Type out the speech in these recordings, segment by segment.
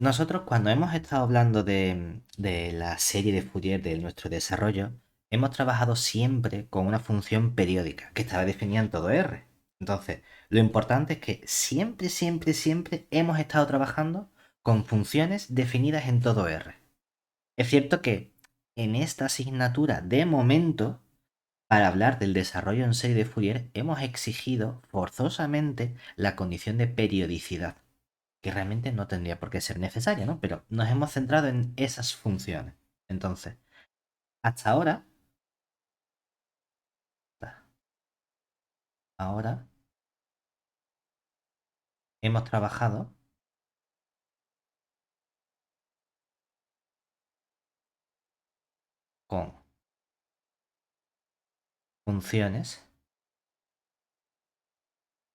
Nosotros cuando hemos estado hablando de la serie de Fourier de nuestro desarrollo, hemos trabajado siempre con una función periódica que estaba definida en todo R. Entonces, lo importante es que siempre, siempre, siempre hemos estado trabajando con funciones definidas en todo R. Es cierto que en esta asignatura, de momento, para hablar del desarrollo en serie de Fourier, hemos exigido forzosamente la condición de periodicidad, que realmente no tendría por qué ser necesaria, ¿no? Pero nos hemos centrado en esas funciones. Entonces, hasta ahora hemos trabajado con funciones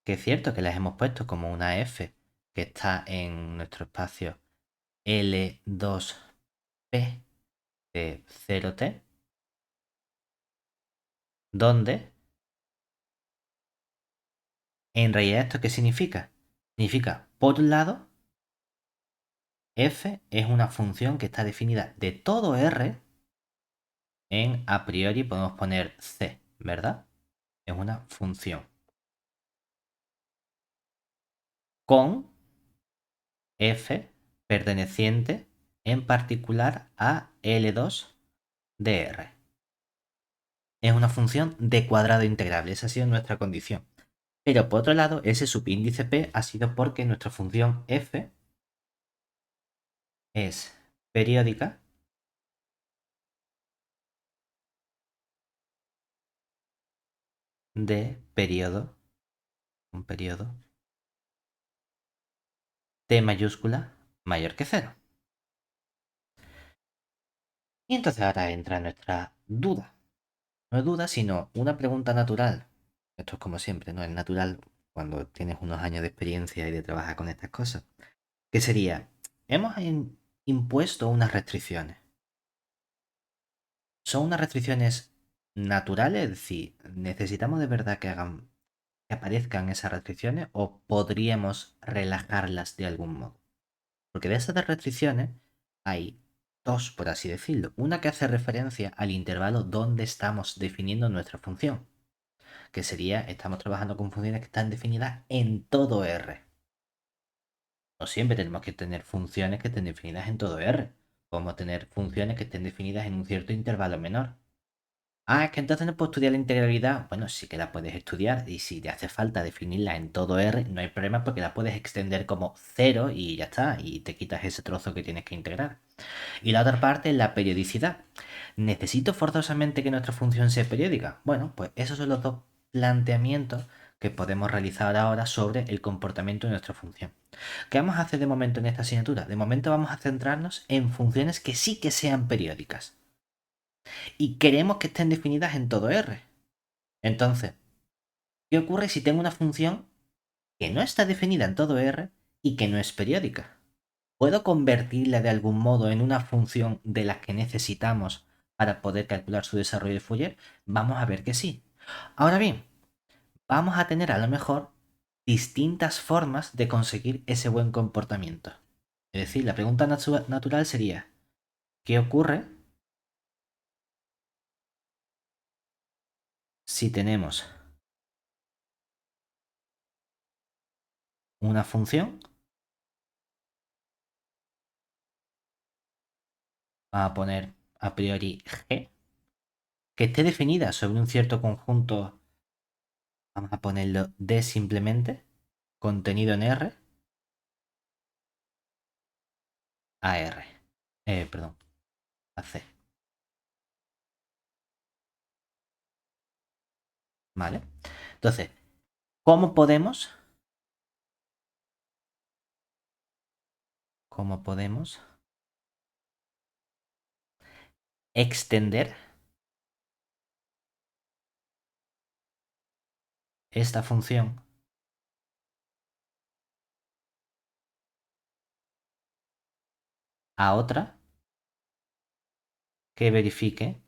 que es cierto que las hemos puesto como una f que está en nuestro espacio L2P de 0T, donde en realidad esto qué significa? Significa, por un lado, f es una función que está definida de todo R en a priori podemos poner c, ¿verdad? Es una función con f perteneciente en particular a L2 de R. Es una función de cuadrado integrable, esa ha sido nuestra condición. Pero por otro lado, ese subíndice p ha sido porque nuestra función f es periódica de periodo, un periodo t mayúscula mayor que cero. Y entonces ahora entra nuestra duda. No es duda, sino una pregunta natural. Esto es como siempre, ¿no? Es natural cuando tienes unos años de experiencia y de trabajar con estas cosas. Que sería, hemos impuesto unas restricciones. ¿Son unas restricciones naturales? Es decir, ¿necesitamos de verdad que aparezcan esas restricciones o podríamos relajarlas de algún modo? Porque de esas dos restricciones hay dos, por así decirlo. Una que hace referencia al intervalo donde estamos definiendo nuestra función, que sería, estamos trabajando con funciones que están definidas en todo R. No siempre tenemos que tener funciones que estén definidas en todo R. Podemos tener funciones que estén definidas en un cierto intervalo menor. Ah, es que entonces no puedo estudiar la integralidad. Bueno, sí que la puedes estudiar y si te hace falta definirla en todo R, no hay problema porque la puedes extender como cero y ya está, y te quitas ese trozo que tienes que integrar. Y la otra parte es la periodicidad. ¿Necesito forzosamente que nuestra función sea periódica? Bueno, pues esos son los dos planteamientos que podemos realizar ahora sobre el comportamiento de nuestra función. ¿Qué vamos a hacer de momento en esta asignatura? De momento vamos a centrarnos en funciones que sí que sean periódicas. Y queremos que estén definidas en todo R. Entonces, ¿qué ocurre si tengo una función que no está definida en todo R y que no es periódica? ¿Puedo convertirla de algún modo en una función de las que necesitamos para poder calcular su desarrollo de Fourier? Vamos a ver que sí. Ahora bien, vamos a tener a lo mejor distintas formas de conseguir ese buen comportamiento. Es decir, la pregunta natural sería, ¿qué ocurre si tenemos una función? Vamos a poner a priori g, que esté definida sobre un cierto conjunto, vamos a ponerlo D simplemente, contenido en R, a R. Perdón, a C. ¿Vale? Entonces, ¿cómo podemos, cómo podemos extender esta función a otra que verifique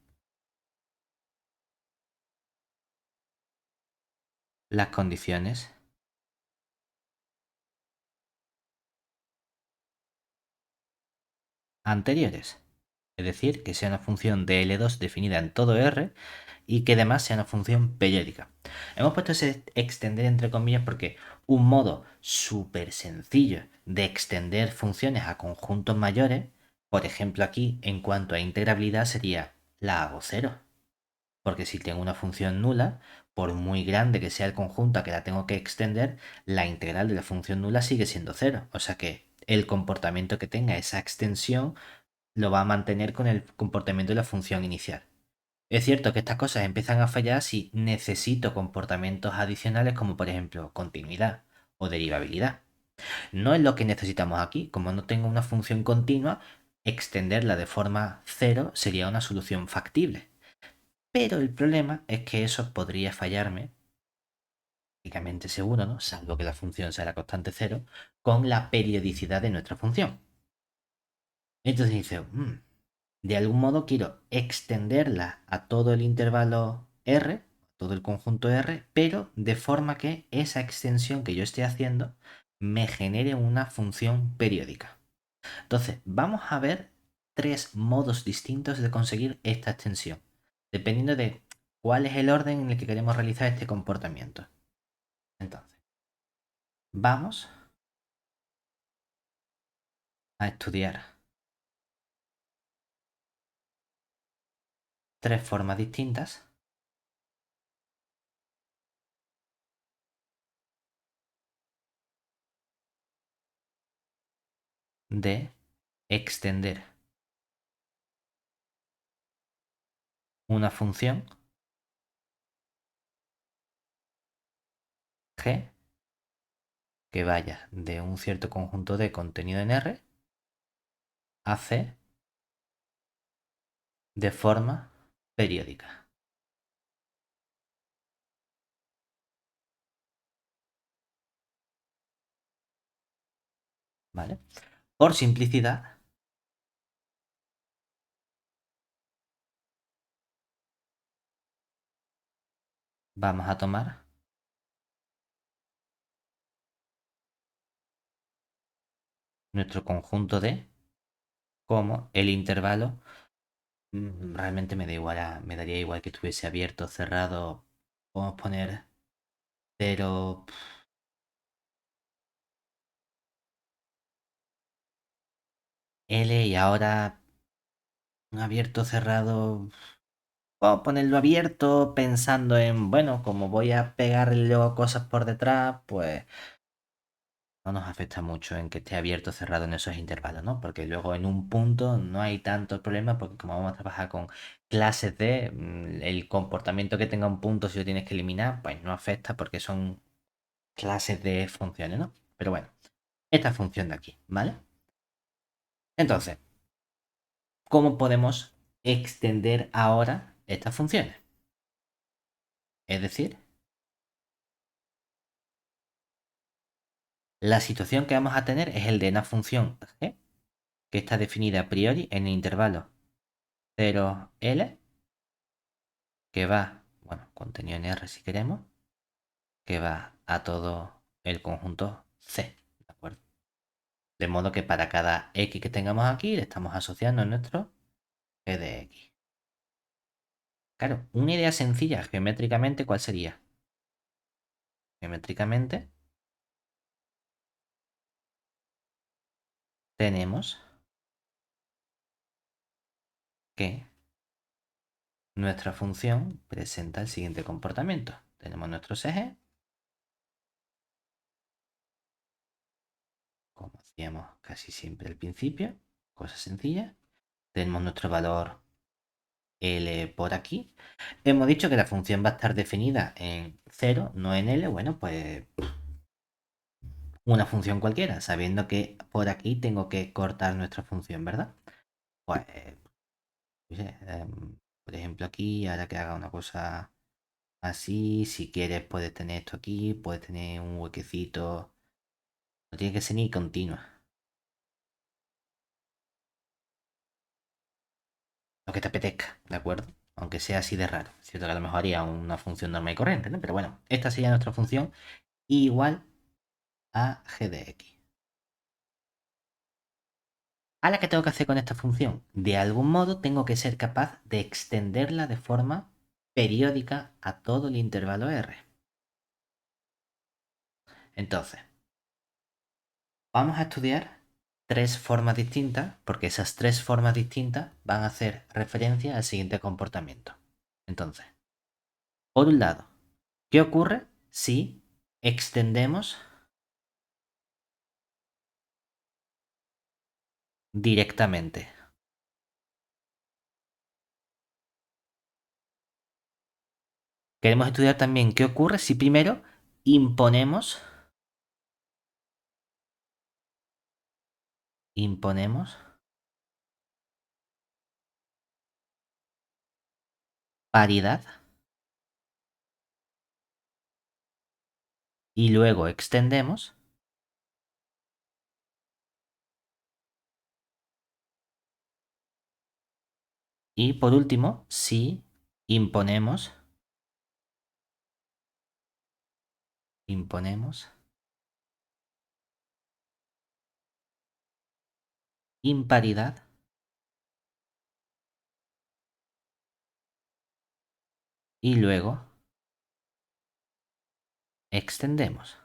las condiciones anteriores. Es decir, que sea una función de L2 definida en todo R y que además sea una función periódica. Hemos puesto ese extender entre comillas porque un modo súper sencillo de extender funciones a conjuntos mayores, por ejemplo aquí en cuanto a integrabilidad sería la hago cero. Porque si tengo una función nula, por muy grande que sea el conjunto a que la tengo que extender, la integral de la función nula sigue siendo cero. O sea que el comportamiento que tenga esa extensión lo va a mantener con el comportamiento de la función inicial. Es cierto que estas cosas empiezan a fallar si necesito comportamientos adicionales como por ejemplo continuidad o derivabilidad. No es lo que necesitamos aquí. Como no tengo una función continua, extenderla de forma cero sería una solución factible. Pero el problema es que eso podría fallarme, prácticamente seguro, ¿no? Salvo que la función sea la constante cero, con la periodicidad de nuestra función. Entonces dice, de algún modo quiero extenderla a todo el intervalo R, todo el conjunto R, pero de forma que esa extensión que yo esté haciendo me genere una función periódica. Entonces, vamos a ver tres modos distintos de conseguir esta extensión, dependiendo de cuál es el orden en el que queremos realizar este comportamiento. Entonces, vamos a estudiar tres formas distintas de extender una función g que vaya de un cierto conjunto de contenido en R a C de forma periódica. ¿Vale? Por simplicidad, vamos a tomar nuestro conjunto D como el intervalo. Realmente me da igual, me daría igual que estuviese abierto o cerrado. Podemos poner 0, L y ahora un abierto cerrado. Puedo ponerlo abierto pensando en, bueno, como voy a pegarle luego cosas por detrás, pues no nos afecta mucho en que esté abierto o cerrado en esos intervalos, ¿no? Porque luego en un punto no hay tanto problema porque como vamos a trabajar con clases de el comportamiento que tenga un punto si lo tienes que eliminar, pues no afecta porque son clases de funciones, ¿no? Pero bueno, esta función de aquí, ¿vale? Entonces, ¿cómo podemos extender ahora estas funciones? Es decir, la situación que vamos a tener es el de una función g que está definida a priori en el intervalo 0L, que va, bueno, contenido en R si queremos, que va a todo el conjunto C, ¿de acuerdo? De modo que para cada X que tengamos aquí le estamos asociando nuestro G de X. Claro, una idea sencilla geométricamente, ¿cuál sería? Geométricamente tenemos que nuestra función presenta el siguiente comportamiento. Tenemos nuestros ejes, como hacíamos casi siempre al principio, cosa sencilla. Tenemos nuestro valor L por aquí. Hemos dicho que la función va a estar definida en 0, no en L. Bueno, pues una función cualquiera, sabiendo que por aquí tengo que cortar nuestra función, ¿verdad? Pues, no sé, por ejemplo aquí, ahora que haga una cosa así, si quieres puedes tener esto aquí, puedes tener un huequecito, no tiene que ser ni continua, lo que te apetezca, ¿de acuerdo? Aunque sea así de raro, cierto que a lo mejor haría una función normal y corriente, ¿no? Pero bueno, esta sería nuestra función igual a g de x. ¿Ahora qué tengo que hacer con esta función? De algún modo tengo que ser capaz de extenderla de forma periódica a todo el intervalo R. Entonces, vamos a estudiar tres formas distintas, porque esas tres formas distintas van a hacer referencia al siguiente comportamiento. Entonces, por un lado, ¿qué ocurre si extendemos directamente? Queremos estudiar también qué ocurre si primero imponemos paridad y luego extendemos. Y por último, si imponemos imparidad y luego extendemos.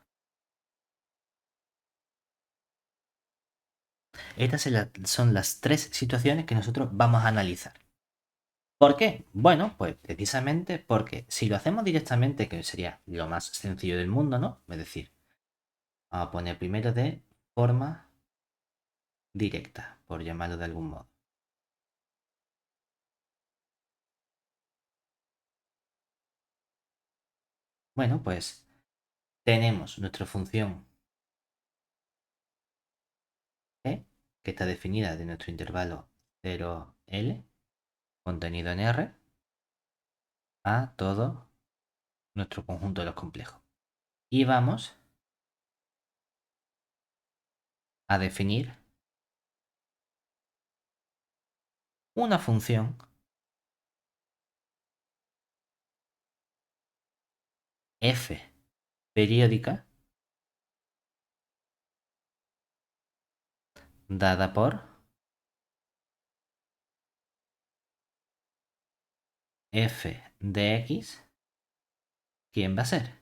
Estas son las tres situaciones que nosotros vamos a analizar. ¿Por qué? Bueno, pues precisamente porque si lo hacemos directamente, que sería lo más sencillo del mundo, ¿no? Es decir, vamos a poner primero de forma directa, por llamarlo de algún modo. Bueno, pues tenemos nuestra función e, que está definida de nuestro intervalo 0L, contenido en R, a todo nuestro conjunto de los complejos. Y vamos a definir una función f periódica dada por f de x. ¿Quién va a ser?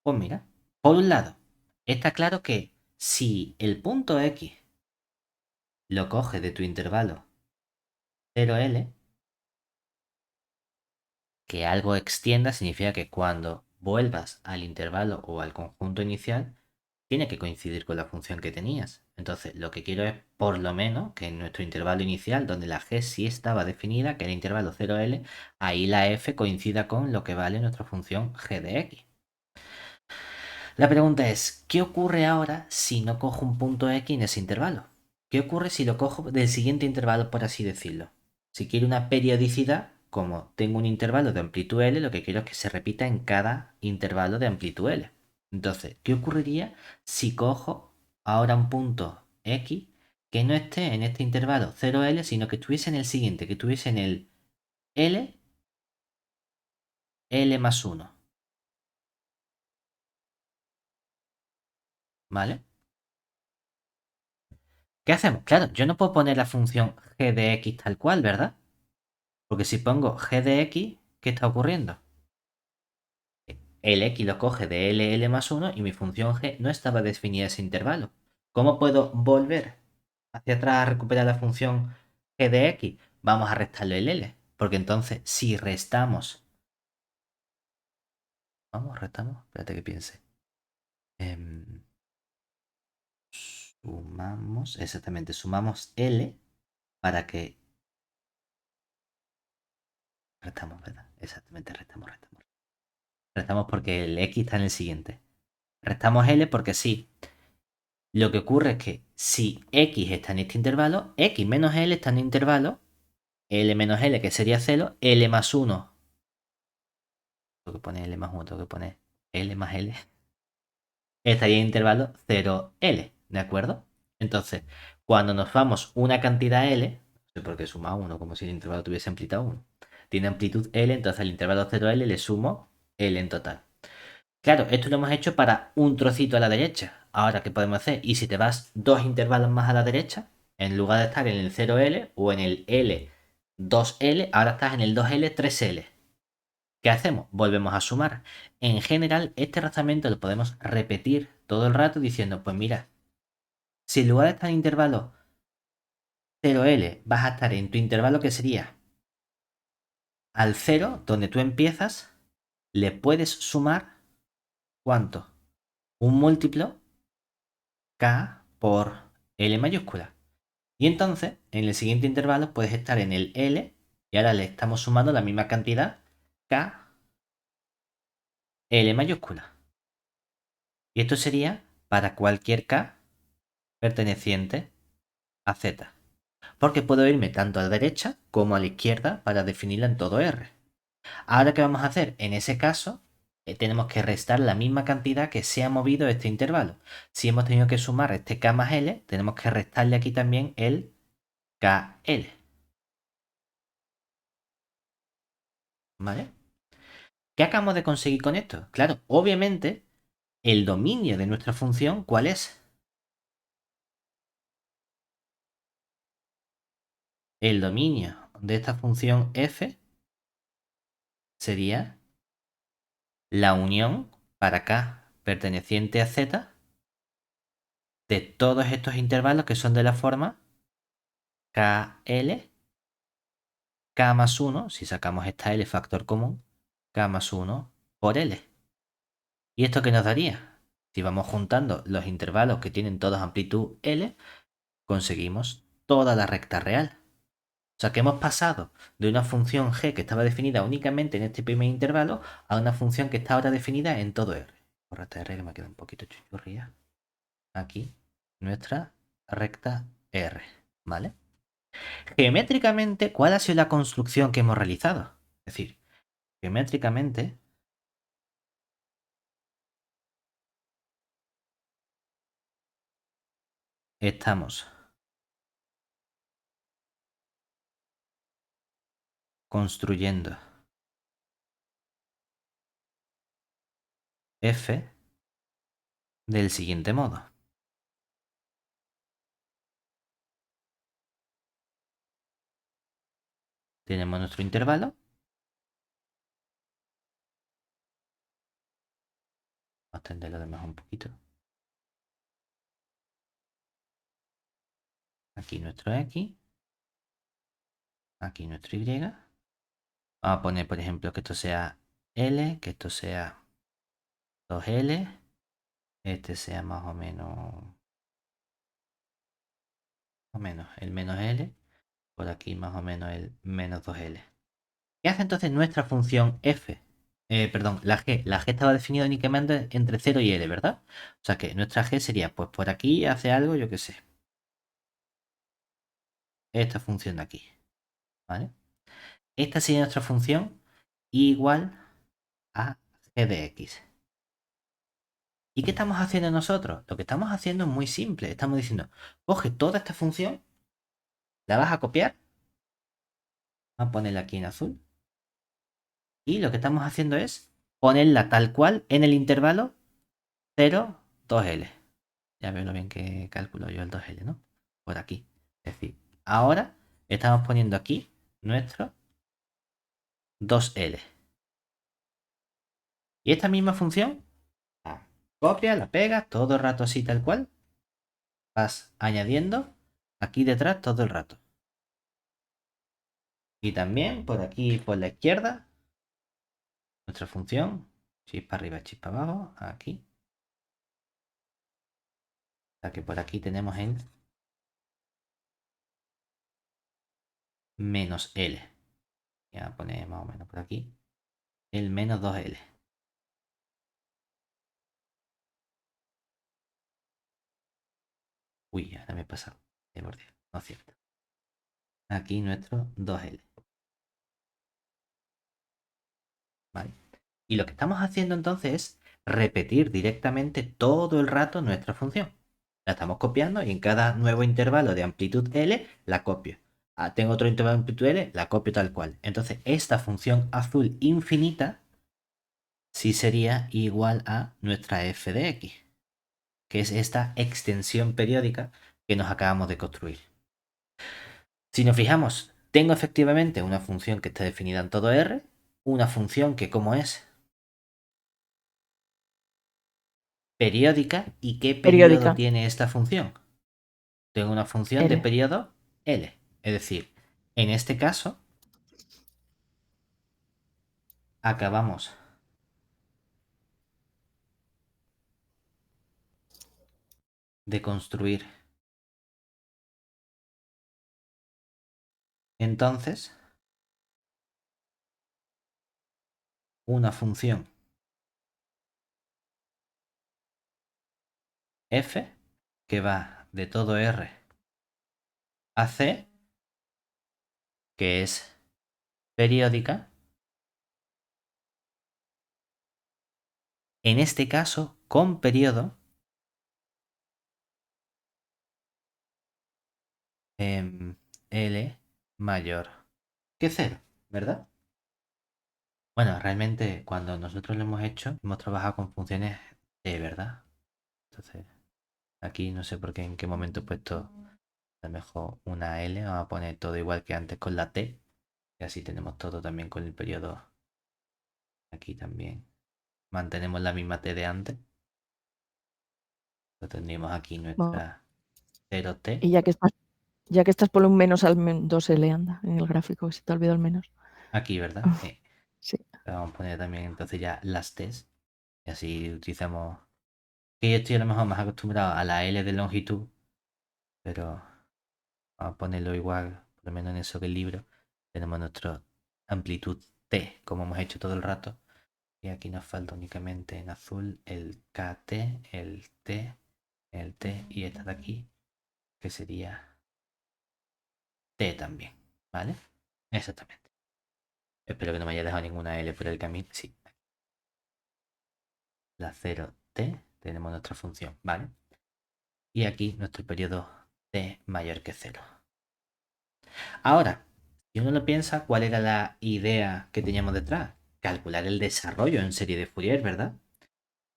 Pues mira, por un lado, está claro que si el punto x lo coge de tu intervalo 0L, que algo extienda significa que cuando vuelvas al intervalo o al conjunto inicial, tiene que coincidir con la función que tenías. Entonces, lo que quiero es, por lo menos, que en nuestro intervalo inicial, donde la g sí estaba definida, que era intervalo 0L, ahí la f coincida con lo que vale nuestra función g de x. La pregunta es, ¿qué ocurre ahora si no cojo un punto x en ese intervalo? ¿Qué ocurre si lo cojo del siguiente intervalo, por así decirlo? Si quiero una periodicidad, como tengo un intervalo de amplitud L, lo que quiero es que se repita en cada intervalo de amplitud L. Entonces, ¿qué ocurriría si cojo ahora un punto X que no esté en este intervalo 0L, sino que estuviese en el siguiente, que estuviese en el L más 1? ¿Vale? ¿Qué hacemos? Claro, yo no puedo poner la función g de x tal cual, ¿verdad? Porque si pongo g de x, ¿qué está ocurriendo? El x lo coge de L más 1 y mi función g no estaba definida ese intervalo. ¿Cómo puedo volver hacia atrás a recuperar la función g de x? Vamos a restarle el L. Porque entonces, si restamos... Vamos, restamos. Espérate que piense. Em, sumamos, exactamente, sumamos L para que... Restamos, ¿verdad? Exactamente, restamos. Restamos porque el x está en el siguiente. Restamos L porque sí. Lo que ocurre es que si x está en este intervalo, x menos L está en el intervalo, L menos L, que sería 0, L más 1. Tengo que poner L más 1, tengo que poner L más L. Estaría en el intervalo 0L, ¿de acuerdo? Entonces, cuando nos vamos una cantidad L, no sé por qué suma 1, como si el intervalo tuviese amplitud 1. Tiene amplitud L, entonces al intervalo 0L le sumo L en total. Claro, esto lo hemos hecho para un trocito a la derecha. Ahora, ¿qué podemos hacer? Y si te vas dos intervalos más a la derecha, En lugar de estar en el 0L o en el L 2L, ahora estás en el 2L 3L. ¿Qué hacemos? Volvemos a sumar. En general, este razonamiento lo podemos repetir todo el rato diciendo, pues mira, si en lugar de estar en intervalo 0L, vas a estar en tu intervalo que sería al 0, donde tú empiezas, le puedes sumar ¿cuánto? Un múltiplo K por L mayúscula. Y entonces, en el siguiente intervalo puedes estar en el L y ahora le estamos sumando la misma cantidad K L mayúscula. Y esto sería para cualquier K perteneciente a Z. Porque puedo irme tanto a la derecha como a la izquierda para definirla en todo R. Ahora, ¿qué vamos a hacer? En ese caso, tenemos que restar la misma cantidad que se ha movido este intervalo. Si hemos tenido que sumar este K más L, tenemos que restarle aquí también el KL. ¿Vale? ¿Qué acabamos de conseguir con esto? Claro, obviamente, el dominio de nuestra función, ¿cuál es? El dominio de esta función f sería la unión para k perteneciente a z de todos estos intervalos que son de la forma KL, K más 1, si sacamos esta L factor común, K más 1 por L. ¿Y esto qué nos daría? Si vamos juntando los intervalos que tienen todos amplitud L, conseguimos toda la recta real. O sea que hemos pasado de una función g que estaba definida únicamente en este primer intervalo a una función que está ahora definida en todo R. Por esta R que me queda un poquito chuchurría. Aquí, nuestra recta R. ¿Vale? Geométricamente, ¿cuál ha sido la construcción que hemos realizado? Es decir, geométricamente estamos construyendo f del siguiente modo. Tenemos nuestro intervalo. Vamos a extenderlo además un poquito. Aquí nuestro x. Aquí nuestro y. Vamos a poner, por ejemplo, que esto sea L, que esto sea 2L. Este sea más o menos el menos L. Por aquí más o menos el menos 2L. ¿Qué hace entonces nuestra función f? Perdón, la g. La g estaba definida únicamente entre 0 y L, ¿verdad? O sea que nuestra g sería, pues por aquí hace algo, yo qué sé. Esta función de aquí. ¿Vale? Esta sería nuestra función igual a g de x. ¿Y qué estamos haciendo nosotros? Lo que estamos haciendo es muy simple. Estamos diciendo, coge toda esta función, la vas a copiar, vamos a ponerla aquí en azul, y lo que estamos haciendo es ponerla tal cual en el intervalo 0, 2L. Ya veo lo bien que calculo yo el 2L, ¿no? Por aquí. Es decir, ahora estamos poniendo aquí nuestro 2L. Y esta misma función, la copia, la pegas, todo el rato así tal cual. Vas añadiendo aquí detrás todo el rato. Y también por aquí, por la izquierda, nuestra función, chispa arriba, chispa abajo, aquí. O sea que por aquí tenemos el menos L. Ya voy a poner más o menos por aquí el menos 2L. Uy, ahora me he pasado. Por Dios, no es cierto. Aquí nuestro 2L. ¿Vale? Y lo que estamos haciendo entonces es repetir directamente todo el rato nuestra función. La estamos copiando y en cada nuevo intervalo de amplitud L la copio. Ah, tengo otro intervalo de amplitud L, la copio tal cual. Entonces esta función azul infinita sí sería igual a nuestra f de x, que es esta extensión periódica que nos acabamos de construir. Si nos fijamos, tengo efectivamente una función que está definida en todo R, una función que como es periódica, ¿y qué periodo Periódica. tiene esta función? Tengo una función de L. periodo L. Es decir, en este caso, acabamos de construir entonces una función f que va de todo R a C, que es periódica, en este caso con periodo L mayor que 0, ¿verdad? Bueno, realmente cuando nosotros lo hemos hecho, hemos trabajado con funciones de verdad. Entonces, aquí no sé por qué, en qué momento he puesto a lo mejor una L. Vamos a poner todo igual que antes con la T. Y así tenemos todo también con el periodo. Aquí también mantenemos la misma T de antes. Lo tendríamos aquí Bueno, nuestra 0T. y ya que estás por un menos al 2L, anda, en el gráfico, que se te ha olvidado el menos. Aquí, ¿verdad? Sí. Vamos a poner también entonces ya las T's. Y así utilizamos. Que yo estoy a lo mejor más acostumbrado a la L de longitud. Pero vamos a ponerlo igual, por lo menos en eso que el libro. Tenemos nuestra amplitud T, como hemos hecho todo el rato. Y aquí nos falta únicamente en azul el KT, el T y esta de aquí, que sería T también, ¿vale? Exactamente. Espero que no me haya dejado ninguna L por el camino. Sí, la 0T, tenemos nuestra función, ¿vale? Y aquí nuestro periodo T mayor que 0. Ahora, si uno lo piensa, ¿cuál era la idea que teníamos detrás? Calcular el desarrollo en serie de Fourier, ¿verdad?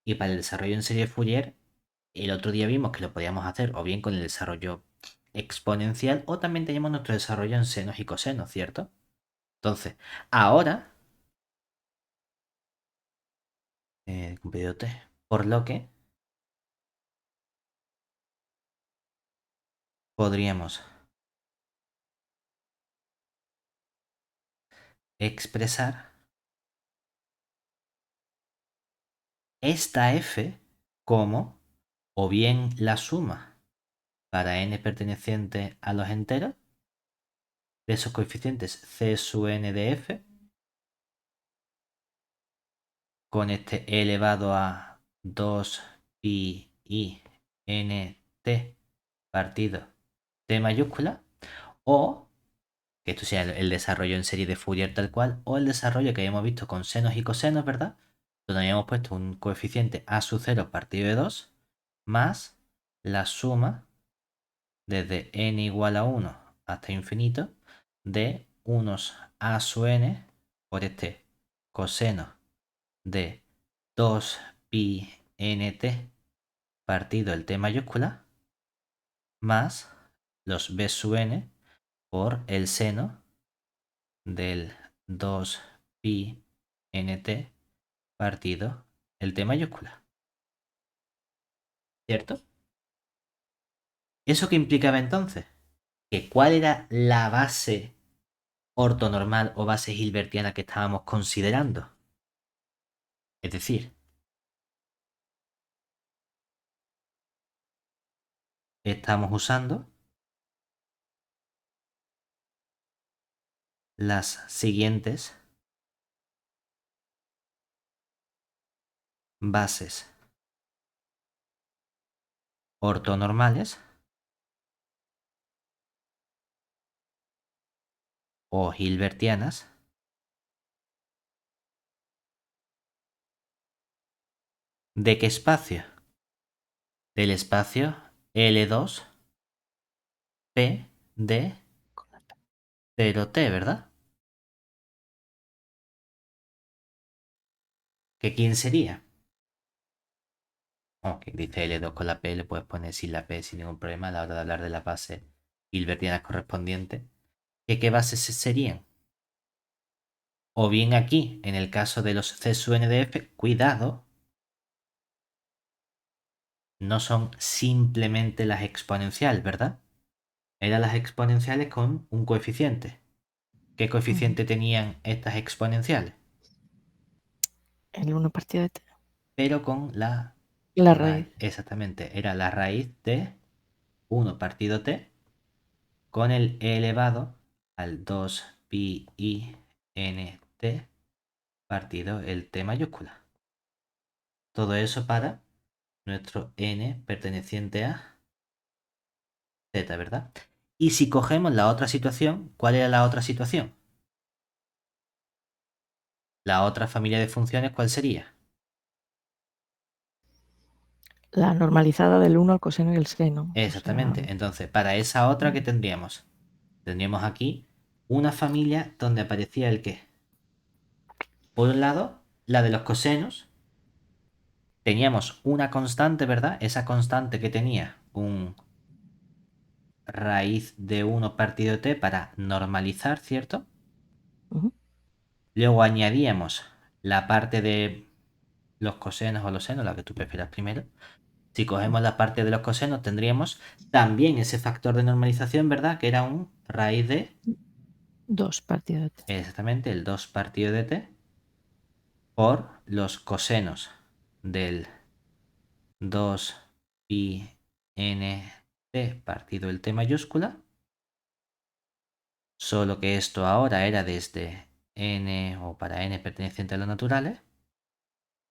Y para el desarrollo en serie de Fourier, el otro día vimos que lo podíamos hacer o bien con el desarrollo exponencial o también teníamos nuestro desarrollo en senos y cosenos, ¿cierto? Entonces, ahora, cumplido T, por lo que podríamos expresar esta f como o bien la suma para n perteneciente a los enteros de esos coeficientes c sub n de f con este e elevado a 2 pi i n t partido t mayúscula, o que esto sea el desarrollo en serie de Fourier tal cual, o el desarrollo que habíamos visto con senos y cosenos, ¿verdad? Donde habíamos puesto un coeficiente a sub 0 partido de 2 más la suma desde n igual a 1 hasta infinito de unos a sub n por este coseno de 2 pi nt partido el t mayúscula más los b sub n por el seno del 2 pi nt partido el t mayúscula. ¿Cierto? ¿Eso qué implicaba entonces? Que cuál era la base ortonormal o base hilbertiana que estábamos considerando. Es decir, estamos usando las siguientes bases ortonormales o hilbertianas de qué espacio? Del espacio L2 P de 0T, ¿verdad? ¿Que quién sería? Ok, dice L2 con la P, le puedes poner sin la P sin ningún problema a la hora de hablar de las bases hilbertianas correspondientes. ¿qué bases serían? O bien aquí, en el caso de los C sub n de f, cuidado, no son simplemente las exponenciales, ¿verdad? Eran las exponenciales con un coeficiente. ¿Qué coeficiente tenían estas exponenciales? El 1 partido de t. Pero con la La raíz. Exactamente, era la raíz de 1 partido t con el e elevado al 2 pi i n t partido el t mayúscula. Todo eso para nuestro n perteneciente a z, ¿verdad? Y si cogemos la otra situación, ¿cuál era la otra situación? La otra familia de funciones, ¿cuál sería? La normalizada del 1 al coseno y el seno. O sea, Exactamente. Entonces, para esa otra, ¿qué tendríamos? Tendríamos aquí una familia donde aparecía el qué. Por un lado, la de los cosenos. Teníamos una constante, ¿verdad? Esa constante que tenía un raíz de 1 partido t para normalizar, ¿cierto? Luego añadíamos la parte de los cosenos o los senos, la que tú prefieras primero. Si cogemos la parte de los cosenos, tendríamos también ese factor de normalización, ¿verdad? Que era un raíz de 2 partido de t. exactamente el 2 partido de t por los cosenos del 2 pi n t partido el t mayúscula. Solo que esto ahora era desde n o para n perteneciente a los naturales.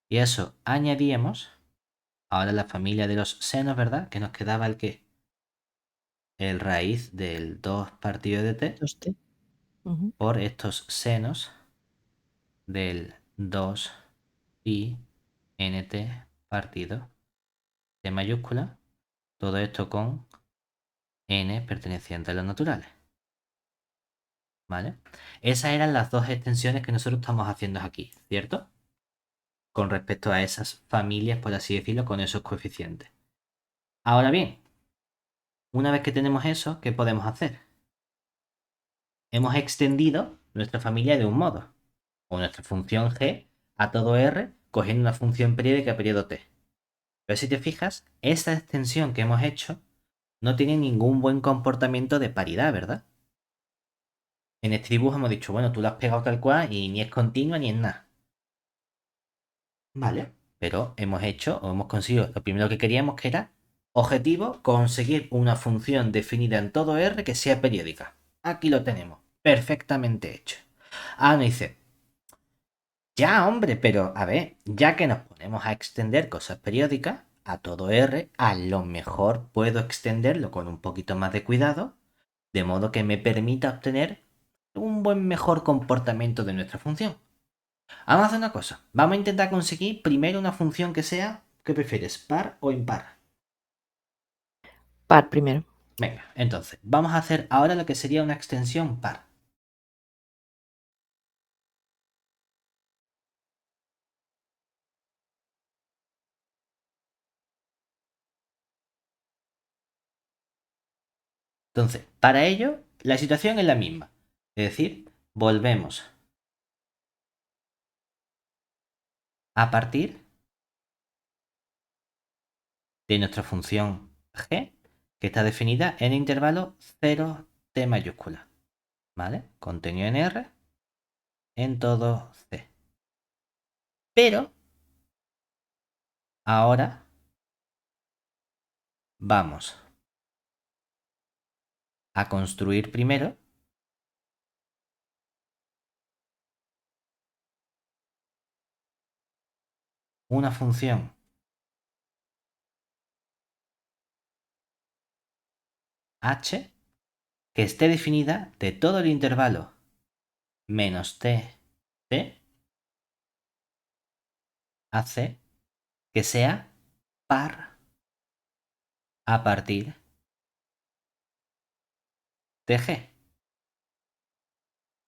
Y eso añadíamos ahora la familia de los senos, ¿verdad? Que nos quedaba el qué? El raíz del 2 partido de t 2t. por estos senos del 2 pi nt partido t mayúscula. Todo esto con n perteneciente a los naturales. ¿Vale? Esas eran las dos extensiones que nosotros estamos haciendo aquí, ¿cierto? Con respecto a esas familias, por así decirlo, con esos coeficientes. Ahora bien, una vez que tenemos eso, ¿qué podemos hacer? Hemos extendido nuestra familia de un modo, o nuestra función g a todo r, cogiendo una función periódica a periodo t. Pero si te fijas, esta extensión que hemos hecho no tiene ningún buen comportamiento de paridad, ¿verdad? En este dibujo hemos dicho, bueno, tú lo has pegado tal cual y ni es continua ni es nada. Vale. Pero hemos hecho o hemos conseguido lo primero que queríamos, que era objetivo, conseguir una función definida en todo R que sea periódica. Aquí lo tenemos, perfectamente hecho. Ah, no dice, ya hombre, pero a ver, ya que nos ponemos a extender cosas periódicas a todo R, a lo mejor puedo extenderlo con un poquito más de cuidado, de modo que me permita obtener un buen mejor comportamiento de nuestra función. Vamos a hacer una cosa. Vamos a intentar conseguir primero una función que sea, ¿qué prefieres? ¿Par o impar? Par primero. Venga, entonces, vamos a hacer ahora lo que sería una extensión par. Entonces, para ello, la situación es la misma. Es decir, volvemos a partir de nuestra función g, que está definida en el intervalo 0t mayúscula. ¿Vale? Contenido en R en todo C. Pero ahora vamos a construir primero una función h que esté definida de todo el intervalo menos t, t a c, que sea par a partir de g.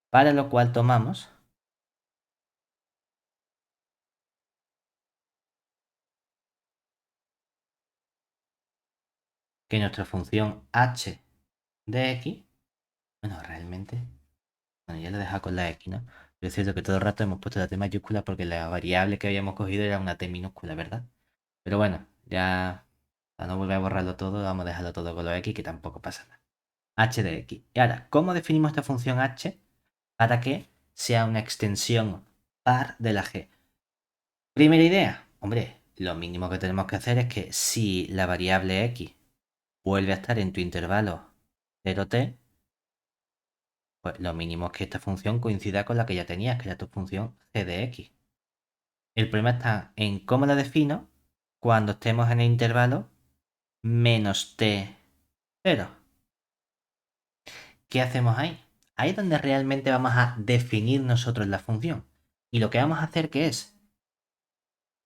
Para lo cual tomamos que nuestra función h de x Bueno, realmente. Bueno, ya lo he dejado con la X, ¿no? Pero es cierto que todo el rato hemos puesto la T mayúscula porque la variable que habíamos cogido era una T minúscula, ¿verdad? Pero bueno, ya para no volver a borrarlo todo, vamos a dejarlo todo con los X, que tampoco pasa nada. H de X. Y ahora, ¿cómo definimos esta función H para que sea una extensión par de la G? Primera idea, hombre, lo mínimo que tenemos que hacer es que si la variable X vuelve a estar en tu intervalo 0t, pues lo mínimo es que esta función coincida con la que ya tenías, que era tu función g de x. El problema está en cómo la defino cuando estemos en el intervalo menos t 0. ¿Qué hacemos ahí? Ahí es donde realmente vamos a definir nosotros la función. Y lo que vamos a hacer que es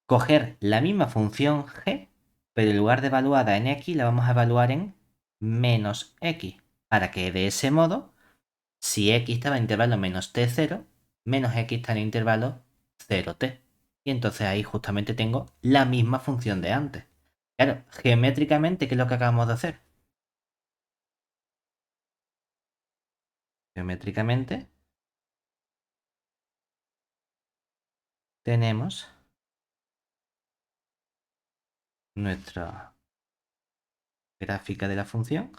coger la misma función g, pero en lugar de evaluada en x, la vamos a evaluar en menos x, para que de ese modo, si x estaba en intervalo menos t0, menos x está en intervalo 0t. Y entonces ahí justamente tengo la misma función de antes. Claro, geométricamente, ¿qué es lo que acabamos de hacer? Geométricamente tenemos nuestra gráfica de la función.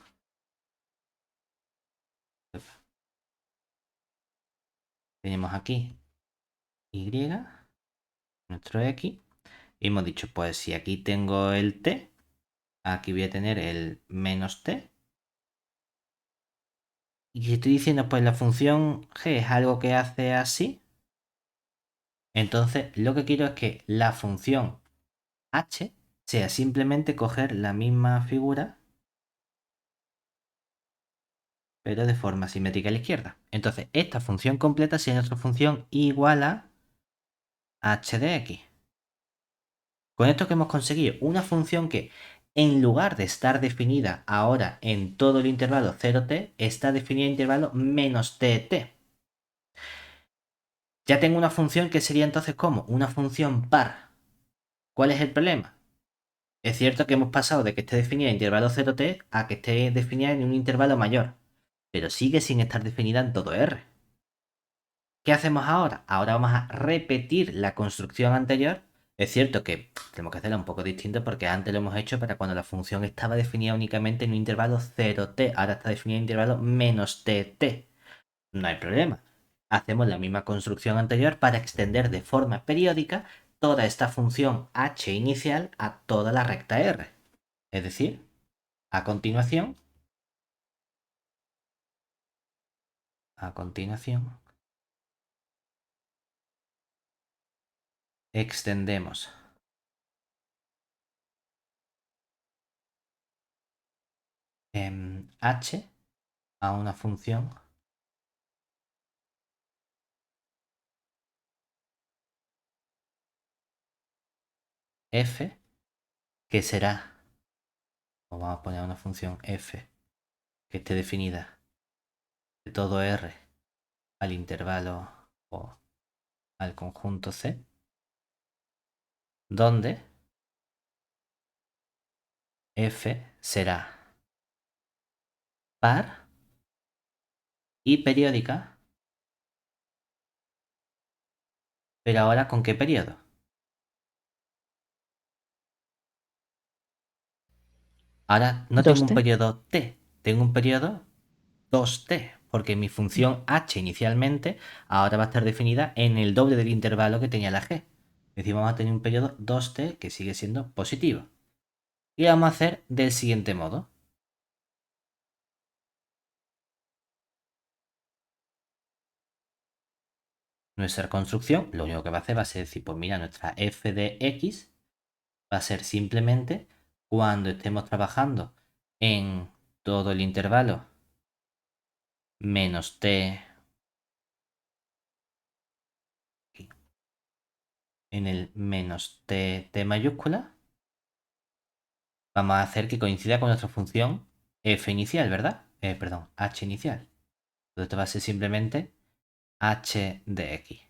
Tenemos aquí y, nuestro x. Y hemos dicho, pues si aquí tengo el t, aquí voy a tener el menos t. Y si estoy diciendo, pues la función g es algo que hace así, entonces lo que quiero es que la función h sea simplemente coger la misma figura, pero de forma simétrica a la izquierda. Entonces, esta función completa sería nuestra función igual a h de x. Con esto que hemos conseguido una función que, en lugar de estar definida ahora en todo el intervalo 0t, está definida en intervalo menos tt. Ya tengo una función que sería entonces como una función par. ¿Cuál es el problema? Es cierto que hemos pasado de que esté definida en intervalo 0t a que esté definida en un intervalo mayor, pero sigue sin estar definida en todo R. ¿Qué hacemos ahora? Ahora vamos a repetir la construcción anterior. Es cierto que tenemos que hacerla un poco distinto porque antes lo hemos hecho para cuando la función estaba definida únicamente en un intervalo 0t, ahora está definida en un intervalo menos tt. No hay problema. Hacemos la misma construcción anterior para extender de forma periódica toda esta función h inicial a toda la recta R. Es decir, a continuación, extendemos h a una función f que será, o vamos a poner una función f que esté definida de todo R al intervalo o al conjunto C, donde f será par y periódica, pero ahora ¿con qué periodo? Ahora no tengo un 2t. periodo t, tengo un periodo 2t, porque mi función h inicialmente ahora va a estar definida en el doble del intervalo que tenía la g. Es decir, vamos a tener un periodo 2t que sigue siendo positivo. Y lo vamos a hacer del siguiente modo. Nuestra construcción lo único que va a hacer va a ser decir, pues mira, nuestra f de x va a ser simplemente cuando estemos trabajando en todo el intervalo menos t, en el menos t mayúscula, vamos a hacer que coincida con nuestra función f inicial, ¿verdad? Perdón, h inicial. Entonces esto va a ser simplemente h de x.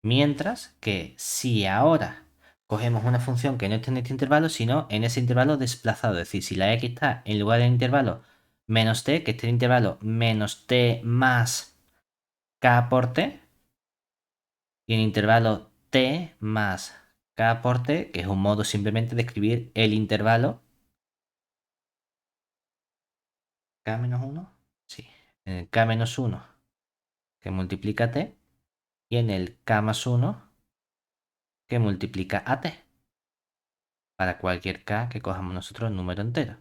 Mientras que si ahora cogemos una función que no esté en este intervalo, sino en ese intervalo desplazado, es decir, si la x está en lugar del intervalo menos t, que este intervalo menos t más k por t, y el intervalo t más k por t, que es un modo simplemente de escribir el intervalo k menos 1, sí, en el k menos 1 que multiplica t y en el k más 1 que multiplica a t para cualquier k que cojamos nosotros el número entero.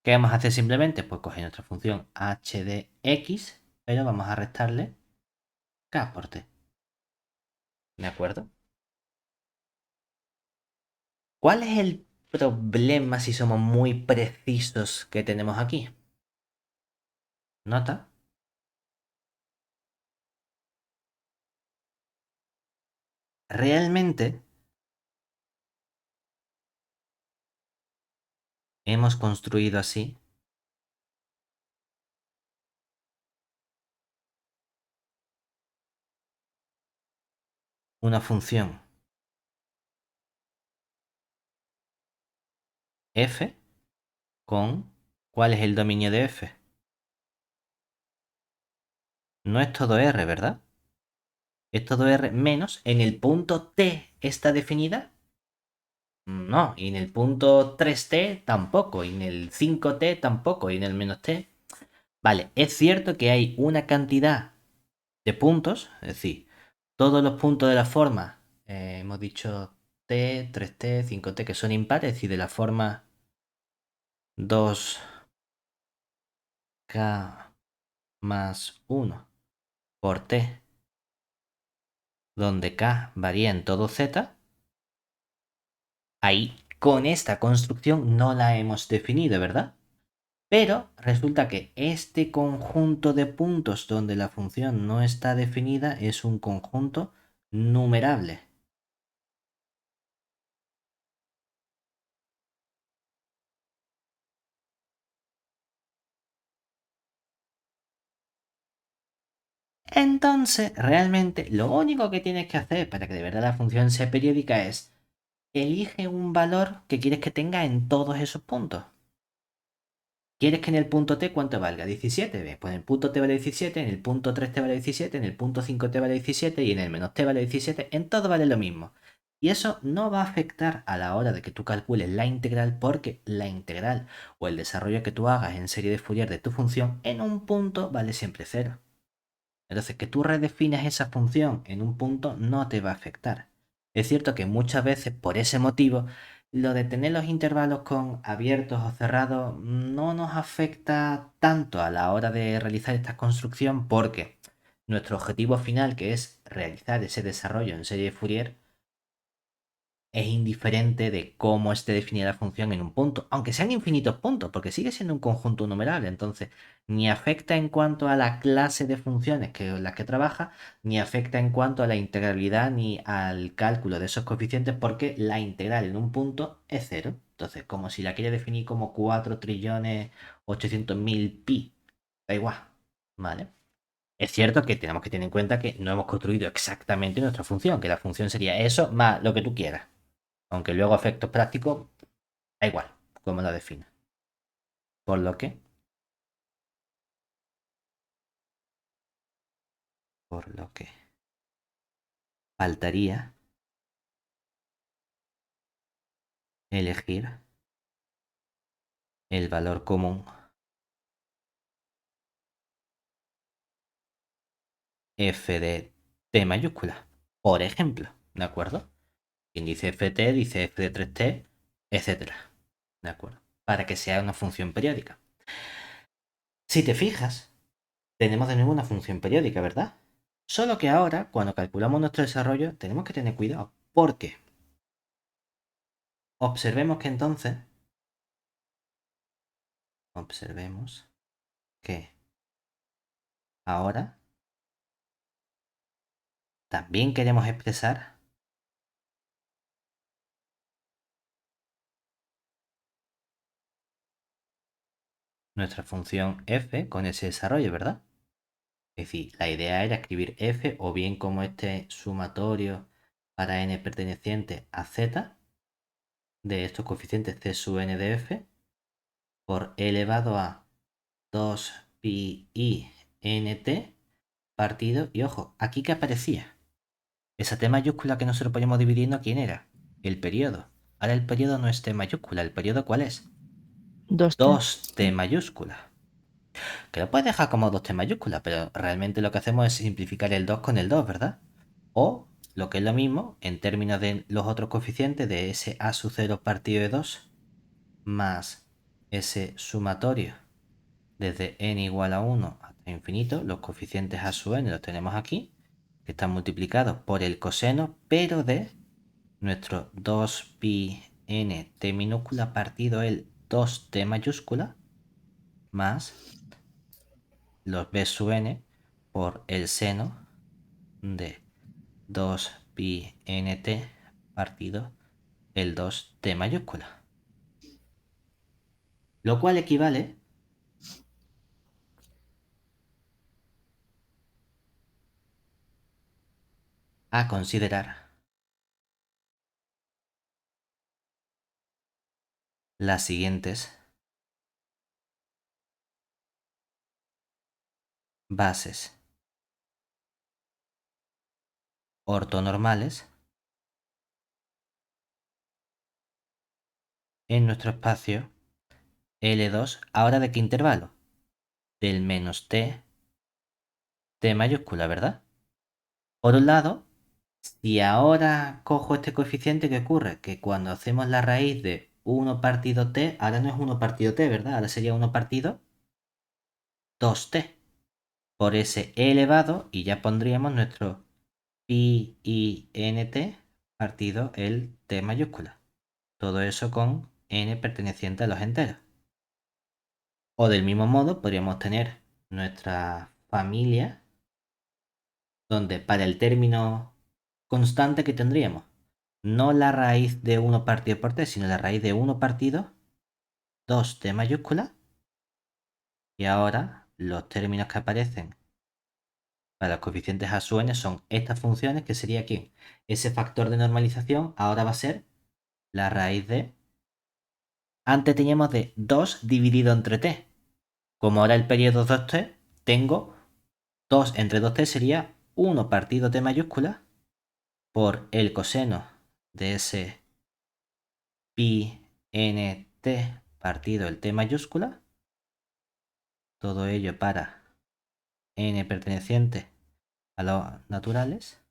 ¿Qué vamos a hacer simplemente? Pues coger nuestra función h de x, pero vamos a restarle k por t. ¿De acuerdo? ¿Cuál es el problema si somos muy precisos que tenemos aquí? Nota, realmente hemos construido así una función f con... ¿Cuál es el dominio de f? No es todo r, ¿verdad? Es todo r menos en el punto t está definida. No, y en el punto 3t tampoco, y en el 5t tampoco, y en el menos t. Vale, es cierto que hay una cantidad de puntos, es decir, todos los puntos de la forma, hemos dicho t, 3t, 5t, que son impares, es decir, de la forma 2k más 1 por t, donde k varía en todo z, ahí con esta construcción no la hemos definido, ¿verdad? Pero resulta que este conjunto de puntos donde la función no está definida es un conjunto numerable. Entonces, realmente lo único que tienes que hacer para que de verdad la función sea periódica es elige un valor que quieres que tenga en todos esos puntos. ¿Quieres que en el punto t cuánto valga? 17. Pues en el punto t vale 17, en el punto 3 t vale 17, en el punto 5 t vale 17 y en el menos t vale 17. En todo vale lo mismo. Y eso no va a afectar a la hora de que tú calcules la integral porque la integral o el desarrollo que tú hagas en serie de Fourier de tu función en un punto vale siempre 0. Entonces, que tú redefinas esa función en un punto no te va a afectar. Es cierto que muchas veces, por ese motivo, lo de tener los intervalos con abiertos o cerrados no nos afecta tanto a la hora de realizar esta construcción porque nuestro objetivo final, que es realizar ese desarrollo en serie de Fourier, es indiferente de cómo esté definida la función en un punto, aunque sean infinitos puntos, porque sigue siendo un conjunto numerable, entonces ni afecta en cuanto a la clase de funciones que las que trabaja, ni afecta en cuanto a la integrabilidad ni al cálculo de esos coeficientes, porque la integral en un punto es cero. Entonces, como si la quiere definir como 4 trillones 800.000 pi, da igual, ¿vale? Es cierto que tenemos que tener en cuenta que no hemos construido exactamente nuestra función, que la función sería eso más lo que tú quieras. Aunque luego efectos prácticos, da igual cómo lo defina. Por lo que, por lo que faltaría elegir el valor común f de t mayúscula. Por ejemplo, ¿de acuerdo? Quien dice ft dice f de 3t, etcétera. ¿De acuerdo? Para que sea una función periódica. Si te fijas, tenemos de nuevo una función periódica, ¿verdad? Solo que ahora, cuando calculamos nuestro desarrollo, tenemos que tener cuidado. Porque observemos que entonces, observemos que ahora también queremos expresar nuestra función f con ese desarrollo, ¿verdad? Es decir, la idea era escribir f o bien como este sumatorio para n perteneciente a z de estos coeficientes c sub n de f por e elevado a 2 pi i nt partido, y ojo, aquí que aparecía. Esa T mayúscula que nosotros podíamos dividir, ¿quién era? El periodo. Ahora el periodo no es T mayúscula. ¿El periodo cuál es? 2T. 2T mayúscula. Que lo puedes dejar como 2T mayúscula, pero realmente lo que hacemos es simplificar el 2 con el 2, ¿verdad? O, lo que es lo mismo, en términos de los otros coeficientes, de ese a sub 0 partido de 2 más ese sumatorio desde n igual a 1 hasta infinito, los coeficientes a sub n los tenemos aquí, que están multiplicados por el coseno, pero de nuestro 2 pi n t minúscula partido el 2t mayúscula más los b sub n por el seno de 2 pi nt partido el 2t mayúscula. Lo cual equivale a considerar las siguientes bases ortonormales en nuestro espacio L2. ¿Ahora de qué intervalo? Del menos t mayúscula, ¿verdad? Por un lado, si ahora cojo este coeficiente, ¿qué ocurre? Que cuando hacemos la raíz de 1 partido t, ahora no es 1 partido t, ¿verdad? Ahora sería 1 partido 2t por ese e elevado, y ya pondríamos nuestro pi i nt partido el t mayúscula. Todo eso con n perteneciente a los enteros. O del mismo modo podríamos tener nuestra familia donde para el término constante que tendríamos, no la raíz de 1 partido por t, sino la raíz de 1 partido 2t mayúscula. Y ahora los términos que aparecen para los coeficientes a su n son estas funciones, que sería aquí. Ese factor de normalización ahora va a ser la raíz de... Antes teníamos de 2 dividido entre t. Como ahora el periodo es 2t, tengo 2 entre 2t sería 1 partido t mayúscula por el coseno de ese pi nt partido el t mayúscula. Todo ello para n perteneciente a los naturales.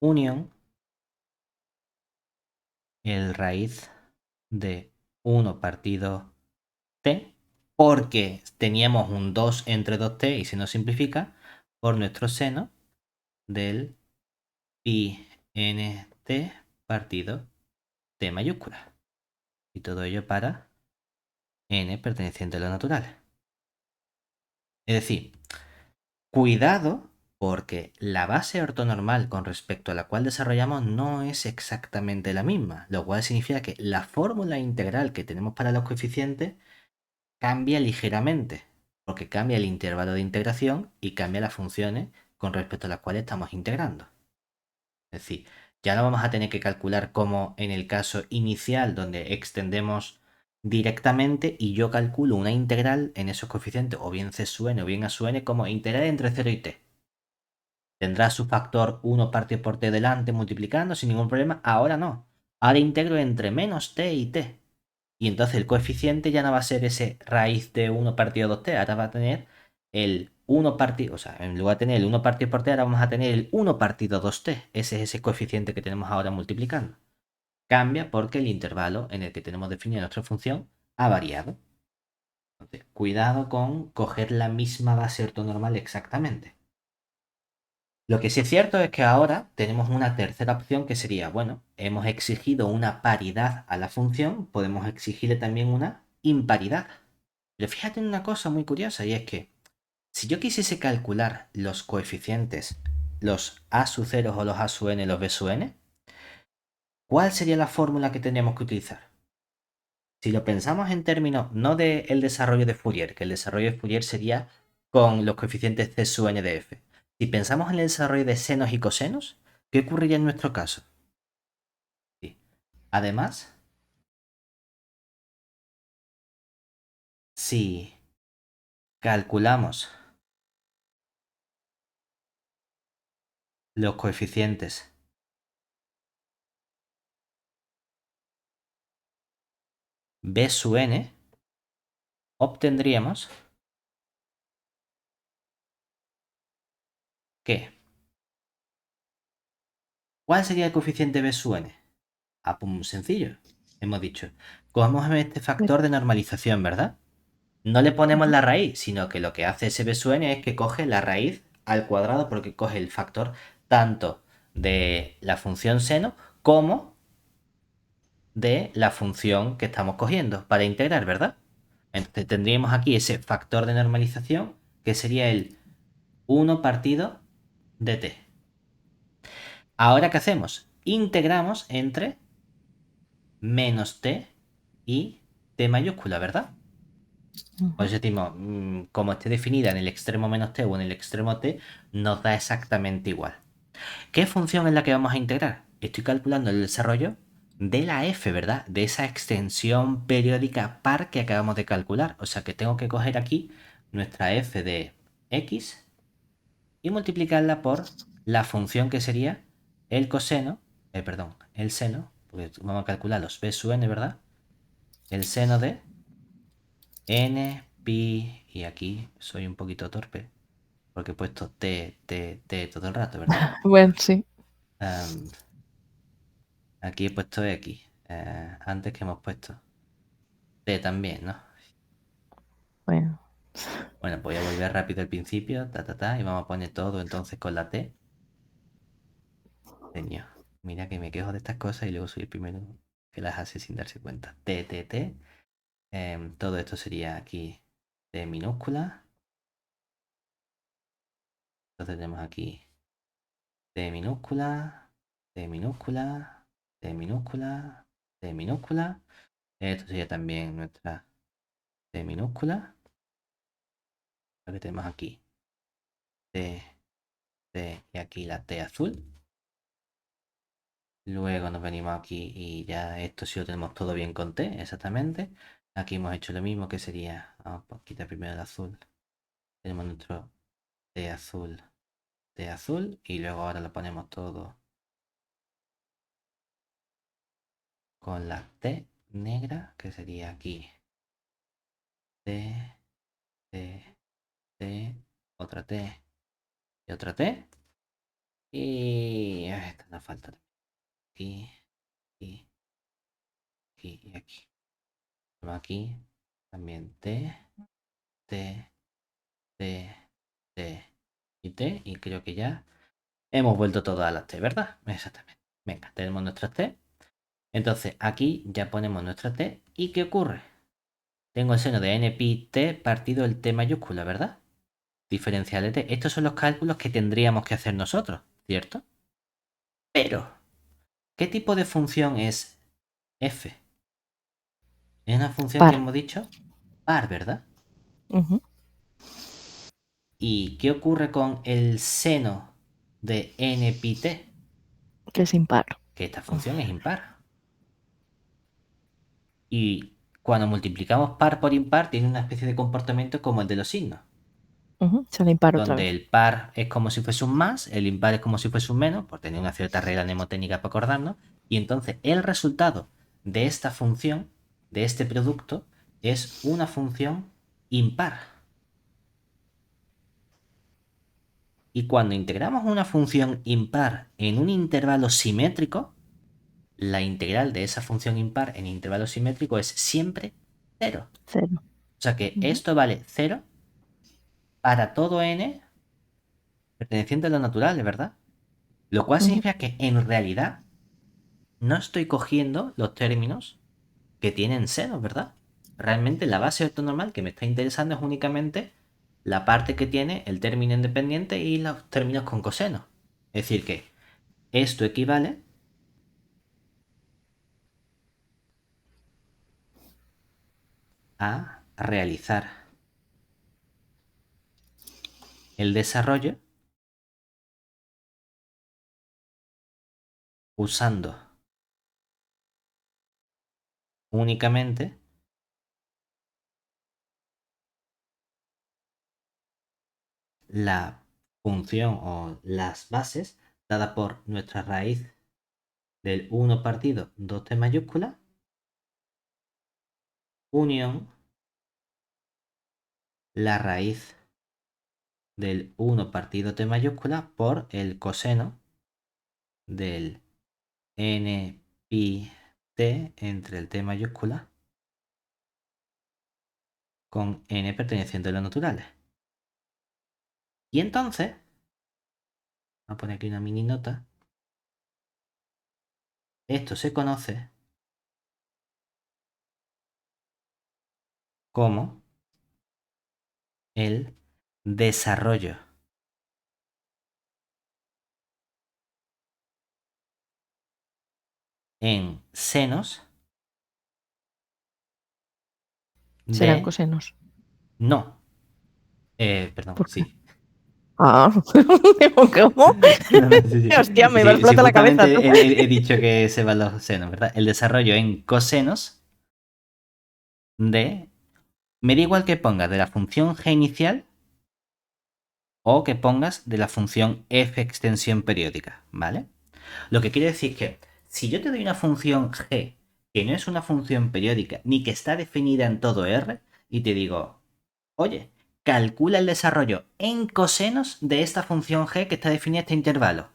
Unión el raíz de 1 partido t, porque teníamos un 2 entre 2t y se nos simplifica, por nuestro seno del pi nt partido t mayúscula. Y todo ello para n perteneciente a lo natural. Es decir, cuidado, porque la base ortonormal con respecto a la cual desarrollamos no es exactamente la misma, lo cual significa que la fórmula integral que tenemos para los coeficientes cambia ligeramente, porque cambia el intervalo de integración y cambia las funciones con respecto a las cuales estamos integrando. Es decir, ya no vamos a tener que calcular como en el caso inicial, donde extendemos directamente y yo calculo una integral en esos coeficientes, o bien c sub n o bien a sub n, como integral entre 0 y t. Tendrá su factor 1 partido por t delante multiplicando sin ningún problema. Ahora no. Ahora integro entre menos t y t. Y entonces el coeficiente ya no va a ser ese raíz de 1 partido 2t. Ahora va a tener el 1 partido, o sea, en lugar de tener el 1 partido por t, ahora vamos a tener el 1 partido 2t. Ese es ese coeficiente que tenemos ahora multiplicando. Cambia porque el intervalo en el que tenemos definida nuestra función ha variado. Entonces, cuidado con coger la misma base ortonormal exactamente. Lo que sí es cierto es que ahora tenemos una tercera opción, que sería, bueno, hemos exigido una paridad a la función, podemos exigirle también una imparidad. Pero fíjate en una cosa muy curiosa, y es que si yo quisiese calcular los coeficientes, los a sub 0 o los a sub n, los b sub n, ¿cuál sería la fórmula que tendríamos que utilizar? Si lo pensamos en términos no del desarrollo de Fourier, que el desarrollo de Fourier sería con los coeficientes c sub n de f. Si pensamos en el desarrollo de senos y cosenos, ¿qué ocurriría en nuestro caso? Sí. Además, si calculamos los coeficientes b sub n, obtendríamos que... ¿Cuál sería el coeficiente b sub n? Ah, pues muy sencillo. Hemos dicho, cogemos este factor de normalización, ¿verdad? No le ponemos Ujú. la raíz, sino que lo que hace ese b sub n es que coge la raíz al cuadrado porque coge el factor tanto de la función seno como de la función que estamos cogiendo para integrar, ¿verdad? Entonces tendríamos aquí ese factor de normalización que sería el 1 partido de t. Ahora, ¿qué hacemos? Integramos entre menos t y t mayúscula, ¿verdad? Por Ujú. eso decimos, como esté definida en el extremo menos t o en el extremo t, nos da exactamente igual. ¿Qué función es la que vamos a integrar? Estoy calculando el desarrollo de la f, ¿verdad? De esa extensión periódica par que acabamos de calcular. O sea que tengo que coger aquí nuestra f de x y multiplicarla por la función que sería el coseno, perdón, el seno, porque vamos a calcular los b sub n, ¿verdad? El seno de n pi, y aquí soy un poquito torpe, porque he puesto t todo el rato, ¿verdad? Bueno, sí. Am, aquí he puesto x, antes que hemos puesto t también, ¿no? Bueno, Bueno, pues voy a volver rápido al principio, y vamos a poner todo entonces con la t. Señor, mira que me quejo de estas cosas y luego soy el primero que las hace sin darse cuenta. T. Todo esto sería aquí t minúscula. Entonces tenemos aquí t minúscula, t minúscula, t minúscula, t minúscula. Esto sería también nuestra t minúscula. Lo que tenemos aquí t, t y aquí la t azul. Luego nos venimos aquí y ya esto sí lo tenemos todo bien con t, exactamente. Aquí hemos hecho lo mismo que sería, vamos a quitar primero el azul. Tenemos nuestro t azul y luego ahora lo ponemos todo con la t negra, que sería aquí t, t, t, otra t y otra t. Y esta nos falta aquí, aquí, aquí y aquí. Aquí también t, t, t, t y t. Y creo que ya hemos vuelto todas las t, ¿verdad? Exactamente. Venga, tenemos nuestras t. Entonces aquí ya ponemos nuestra t. ¿Y qué ocurre? Tengo el seno de n pi t partido el t mayúscula, ¿verdad? Diferencial de t. Estos son los cálculos que tendríamos que hacer nosotros, ¿cierto? Pero, ¿qué tipo de función es f? Es una función que par. hemos dicho par, ¿verdad? Ujú. ¿Y qué ocurre con el seno de n pi t? Que es impar. Que esta función es impar. Y cuando multiplicamos par por impar, tiene una especie de comportamiento como el de los signos, Ujú. Sale impar otra donde vez. el par es como si fuese un más, el impar es como si fuese un menos, por tener una cierta regla mnemotécnica para acordarnos, y entonces el resultado de esta función, de este producto, es una función impar. Y cuando integramos una función impar en un intervalo simétrico, la integral de esa función impar en intervalo simétrico es siempre cero. Cero. O sea que Ujú. esto vale cero para todo n perteneciente a lo natural, ¿verdad? Lo cual Ujú. significa que en realidad no estoy cogiendo los términos que tienen seno, ¿verdad? Realmente la base ortonormal que me está interesando es únicamente la parte que tiene el término independiente y los términos con coseno. Es decir, que esto equivale a realizar el desarrollo usando únicamente la función o las bases dada por nuestra raíz del 1 partido 2t mayúscula unión la raíz del 1 partido t mayúscula por el coseno del n pi t entre el t mayúscula con n perteneciente a los naturales. Y entonces, voy a poner aquí una mini nota, esto se conoce como el desarrollo en senos Serán de... cosenos. No, perdón, ¿Por qué? sí. Ah, digo, ¿cómo? No, no, sí, Hostia, sí. me va a Sí, sí, explotar la cabeza, justamente tú. he dicho que se van los senos, ¿verdad? El desarrollo en cosenos de... Me da igual que pongas de la función g inicial o que pongas de la función f extensión periódica, ¿vale? Lo que quiere decir que si yo te doy una función g que no es una función periódica ni que está definida en todo R y te digo, oye, calcula el desarrollo en cosenos de esta función g que está definida en este intervalo.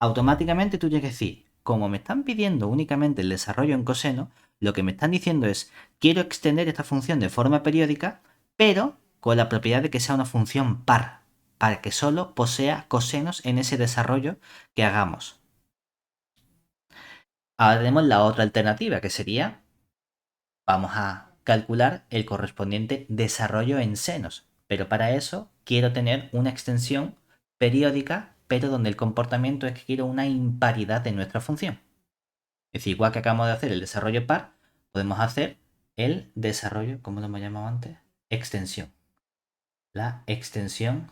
Automáticamente tú tienes que decir, como me están pidiendo únicamente el desarrollo en coseno, lo que me están diciendo es, quiero extender esta función de forma periódica, pero con la propiedad de que sea una función par, para que solo posea cosenos en ese desarrollo que hagamos. Ahora tenemos la otra alternativa, que sería, vamos a calcular el correspondiente desarrollo en senos, pero para eso quiero tener una extensión periódica, pero donde el comportamiento es que quiero una imparidad de nuestra función. Es decir, igual que acabamos de hacer el desarrollo par, podemos hacer el desarrollo, ¿cómo lo hemos llamado antes? Extensión. La extensión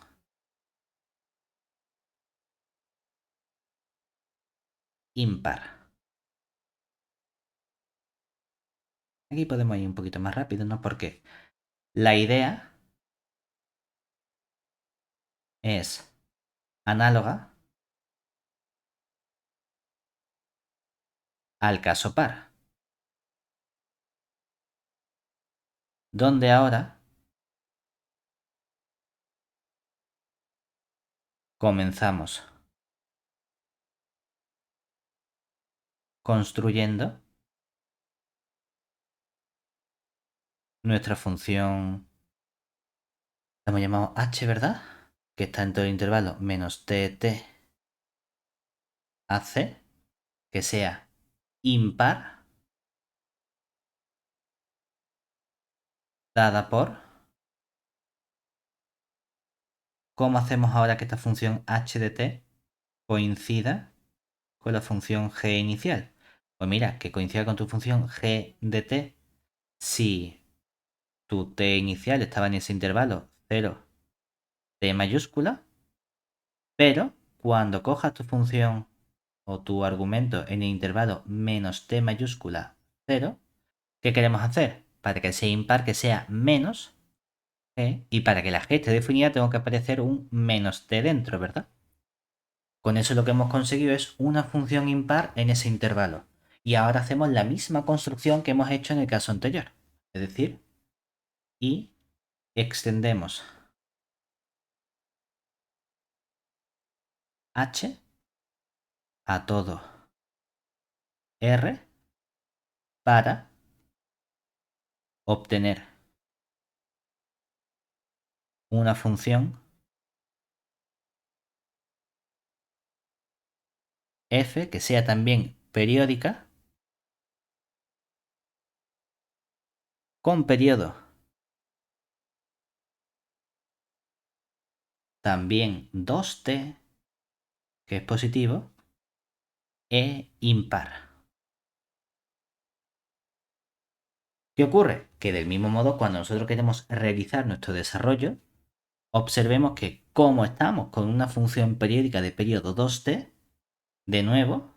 impar. Aquí podemos ir un poquito más rápido, ¿no? Porque la idea es análoga al caso par, donde ahora comenzamos construyendo nuestra función, la hemos llamado h, ¿verdad? Que está en todo el intervalo menos tt hace que sea impar dada por... ¿Cómo hacemos ahora que esta función h de t coincida con la función g inicial? Pues mira, que coincida con tu función g de t si tu t inicial estaba en ese intervalo 0, t mayúscula, pero cuando cojas tu función o tu argumento en el intervalo menos t mayúscula 0, ¿qué queremos hacer? Para que sea impar, que sea menos g, y para que la g esté definida tengo que aparecer un menos t dentro, ¿verdad? Con eso lo que hemos conseguido es una función impar en ese intervalo. Y ahora hacemos la misma construcción que hemos hecho en el caso anterior. Es decir, y extendemos h a todo R para obtener una función f que sea también periódica con periodo también 2t, que es positivo, e impar. ¿Qué ocurre? Que del mismo modo, cuando nosotros queremos realizar nuestro desarrollo, observemos que como estamos con una función periódica de periodo 2t, de nuevo,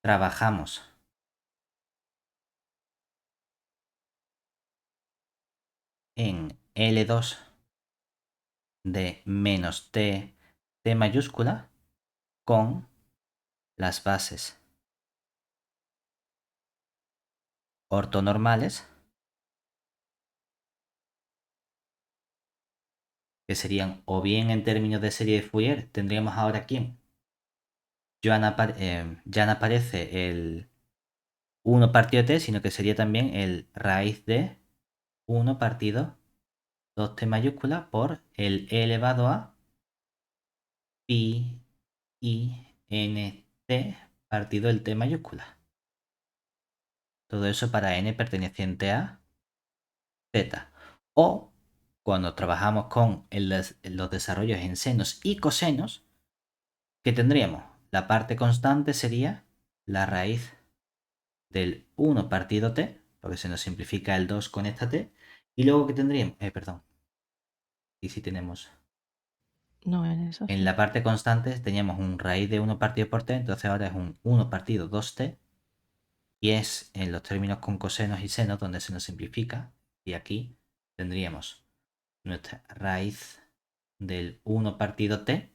trabajamos en L2 de menos t mayúscula con las bases ortonormales, que serían o bien en términos de serie de Fourier, tendríamos ahora ¿quién? Ya no aparece el 1 partido t, sino que sería también el raíz de 1 partido 2t mayúscula por el e elevado a pi i n t partido el t mayúscula. Todo eso para n perteneciente a z. O cuando trabajamos con los desarrollos en senos y cosenos, ¿qué tendríamos? La parte constante sería la raíz del 1 partido t, porque se nos simplifica el 2 con esta t, y luego ¿qué tendríamos? Perdón. Y si tenemos... No, en eso En sí. la parte constante teníamos un raíz de 1 partido por t, entonces ahora es un 1 partido 2t, y es en los términos con cosenos y senos donde se nos simplifica, y aquí tendríamos nuestra raíz del 1 partido t,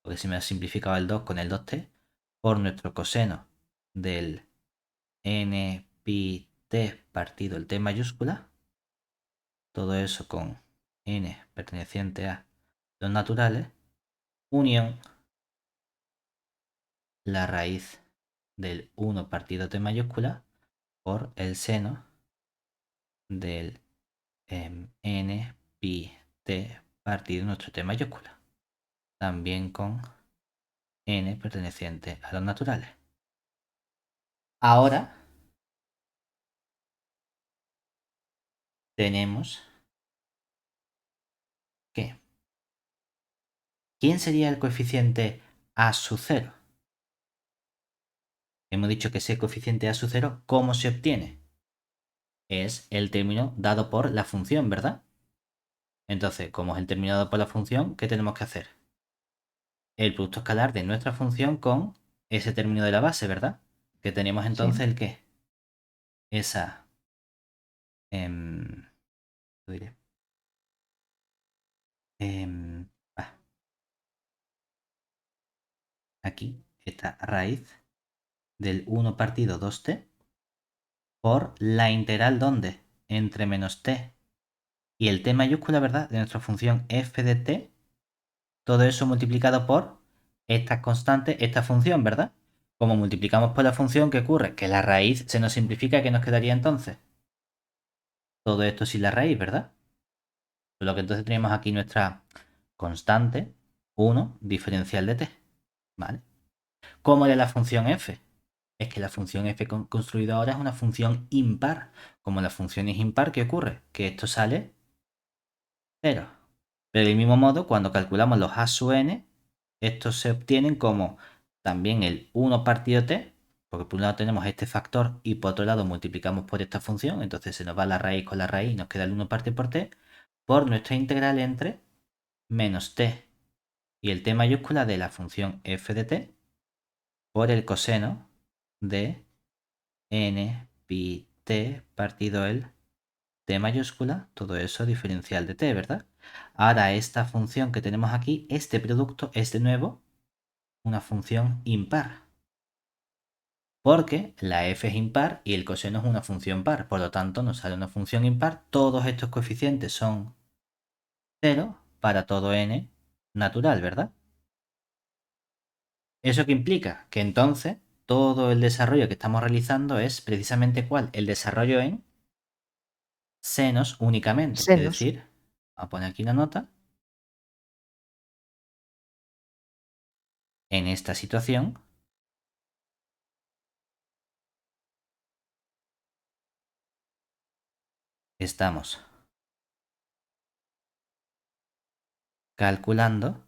porque se me ha simplificado el 2 con el 2t, por nuestro coseno del n pi t partido el t mayúscula, todo eso con n perteneciente a los naturales, unión la raíz del 1 partido t mayúscula por el seno del n pi t partido nuestro t mayúscula, también con n perteneciente a los naturales. Ahora tenemos que ¿quién sería el coeficiente a sub 0? Hemos dicho que ese coeficiente a sub 0, ¿cómo se obtiene? Es el término dado por la función, ¿verdad? Entonces, como es el término dado por la función, ¿qué tenemos que hacer? El producto escalar de nuestra función con ese término de la base, ¿verdad? Que tenemos Sí. entonces el qué? Esa... lo diré. em, ah, aquí, esta raíz del 1 partido 2t por la integral ¿dónde? Entre menos t y el t mayúscula, ¿verdad? De nuestra función f de t, todo eso multiplicado por esta constante, esta función, ¿verdad? Como multiplicamos por la función, ¿qué ocurre? Que la raíz se nos simplifica, ¿qué nos quedaría entonces? Todo esto sin la raíz, ¿verdad? Lo que entonces tenemos aquí nuestra constante 1 diferencial de t, ¿vale? ¿Cómo era la función f? Es que la función f construida ahora es una función impar. Como la función es impar, ¿qué ocurre? Que esto sale 0. Pero del mismo modo, cuando calculamos los a sub n, estos se obtienen como también el 1 partido t, porque por un lado tenemos este factor y por otro lado multiplicamos por esta función, entonces se nos va la raíz con la raíz y nos queda el 1 partido por t, por nuestra integral entre menos t y el t mayúscula de la función f de t por el coseno de n pi t partido el t mayúscula, todo eso diferencial de t, ¿verdad? Ahora esta función que tenemos aquí, este producto es de nuevo una función impar, porque la f es impar y el coseno es una función par, por lo tanto nos sale una función impar, todos estos coeficientes son 0 para todo n natural, ¿verdad? ¿Eso qué implica? Que entonces todo el desarrollo que estamos realizando es precisamente ¿cuál? El desarrollo en senos únicamente. Es Senos. decir, voy a poner aquí una nota. En esta situación, estamos calculando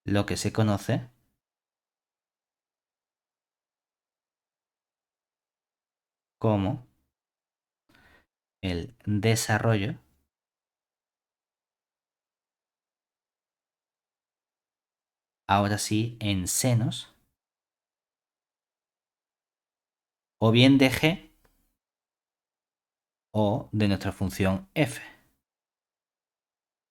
lo que se conoce como el desarrollo ahora sí en senos o bien de G o de nuestra función f.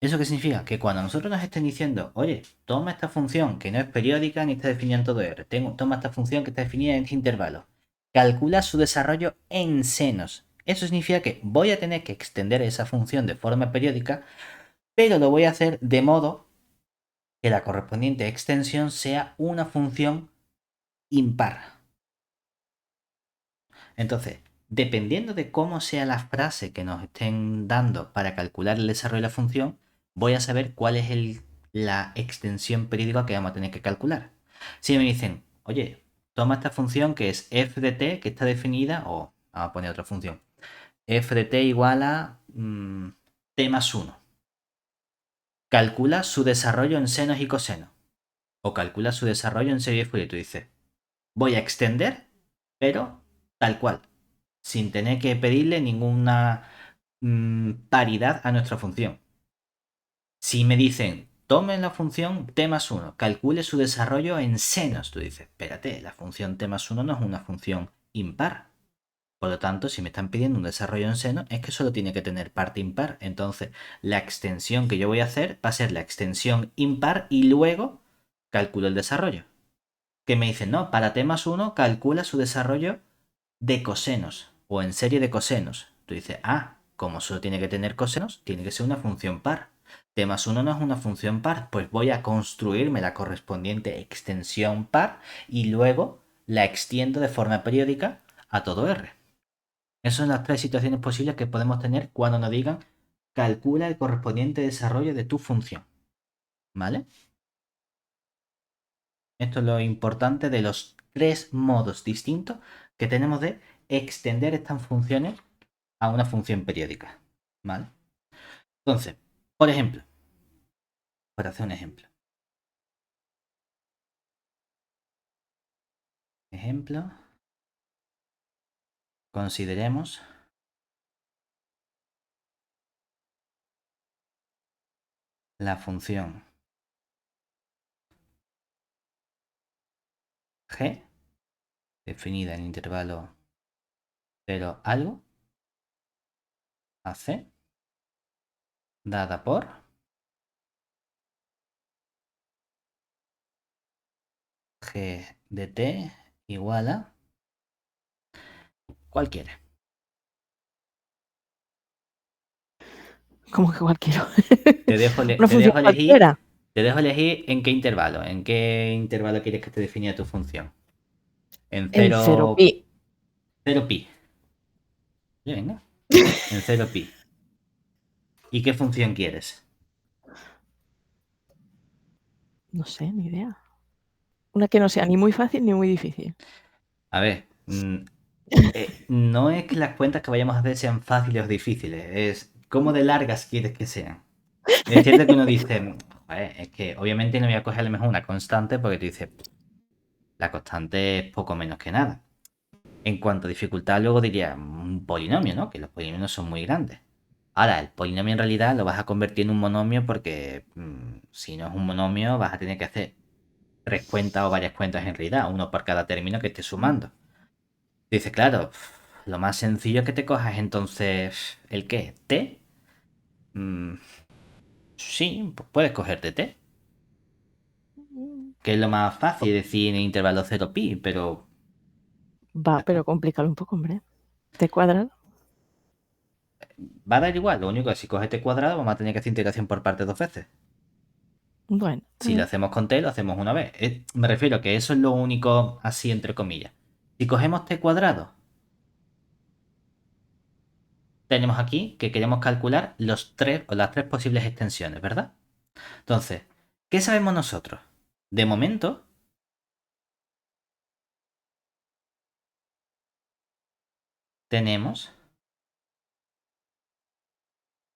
¿Eso qué significa? Que cuando nosotros nos estén diciendo, oye, toma esta función que no es periódica ni está definida en todo R, toma esta función que está definida en este intervalo, calcula su desarrollo en senos. Eso significa que voy a tener que extender esa función de forma periódica, pero lo voy a hacer de modo que la correspondiente extensión sea una función impar. Entonces, dependiendo de cómo sea la frase que nos estén dando para calcular el desarrollo de la función, voy a saber cuál es la extensión periódica que vamos a tener que calcular. Si me dicen, oye, toma esta función que es f de t, que está definida, o vamos a poner otra función, f de t igual a t más 1. Calcula su desarrollo en senos y cosenos. O calcula su desarrollo en serie de Fourier. Tú dices, voy a extender, pero tal cual, sin tener que pedirle ninguna paridad a nuestra función. Si me dicen, tome la función t más 1, calcule su desarrollo en senos, tú dices, espérate, la función t más 1 no es una función impar. Por lo tanto, si me están pidiendo un desarrollo en seno, es que solo tiene que tener parte impar. Entonces, la extensión que yo voy a hacer va a ser la extensión impar y luego calculo el desarrollo. Que me dicen, no, para t más 1 calcula su desarrollo de cosenos o en serie de cosenos. Tú dices, como solo tiene que tener cosenos, tiene que ser una función par. T más 1 no es una función par, pues voy a construirme la correspondiente extensión par y luego la extiendo de forma periódica a todo R. Esas son las tres situaciones posibles que podemos tener cuando nos digan calcula el correspondiente desarrollo de tu función. ¿Vale? Esto es lo importante de los tres modos distintos que tenemos de extender estas funciones a una función periódica. ¿Vale? Entonces, por ejemplo, para hacer un ejemplo, consideremos la función g definida en intervalo 0 algo a c dada por g de t igual a cualquiera. Como que cualquiera. Te dejo, Una función cualquiera. te dejo elegir en qué intervalo quieres que te defina tu función. En En 0 0, pi. 0 pi. Venga, en 0 pi. ¿Y qué función quieres? No sé, ni idea. Una que no sea ni muy fácil ni muy difícil. A ver, no es que las cuentas que vayamos a hacer sean fáciles o difíciles, es cómo de largas quieres que sean. Es cierto que uno dice, "Joder, es que obviamente no voy a coger a lo mejor una constante porque tú dices, la constante es poco menos que nada. En cuanto a dificultad, luego diría un polinomio, ¿no? Que los polinomios son muy grandes. Ahora, el polinomio en realidad lo vas a convertir en un monomio porque si no es un monomio vas a tener que hacer tres cuentas o varias cuentas en realidad, uno por cada término que estés sumando. Dice, claro, lo más sencillo es que te cojas entonces, ¿el qué? ¿T? Mm, sí, pues puedes cogerte T, que es lo más fácil decir en intervalo 0 pi, pero Va, pero complícalo un poco, hombre. T cuadrado. va a dar igual. Lo único es que si coges T cuadrado vamos a tener que hacer integración por partes dos veces. Bueno, Si lo hacemos con T, lo hacemos una vez. Me refiero a que eso es lo único así entre comillas. Si cogemos T cuadrado, tenemos aquí que queremos calcular los tres o las tres posibles extensiones, ¿verdad? Entonces, ¿qué sabemos nosotros? De momento, tenemos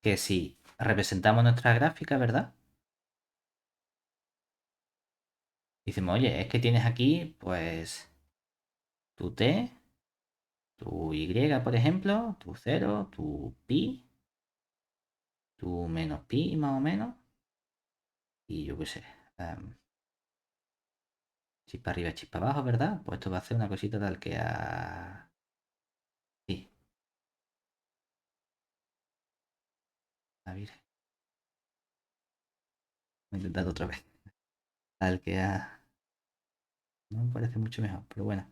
que si representamos nuestra gráfica, ¿verdad? Decimos, oye, es que tienes aquí, pues, tu T, tu Y, por ejemplo, tu 0, tu pi, tu menos pi más o menos, y yo qué sé, chispa arriba, chispa abajo, ¿verdad? Pues esto va a hacer una cosita tal que a... Sí. A ver. Voy a intentar otra vez. Al que ha. No me parece mucho mejor, pero bueno.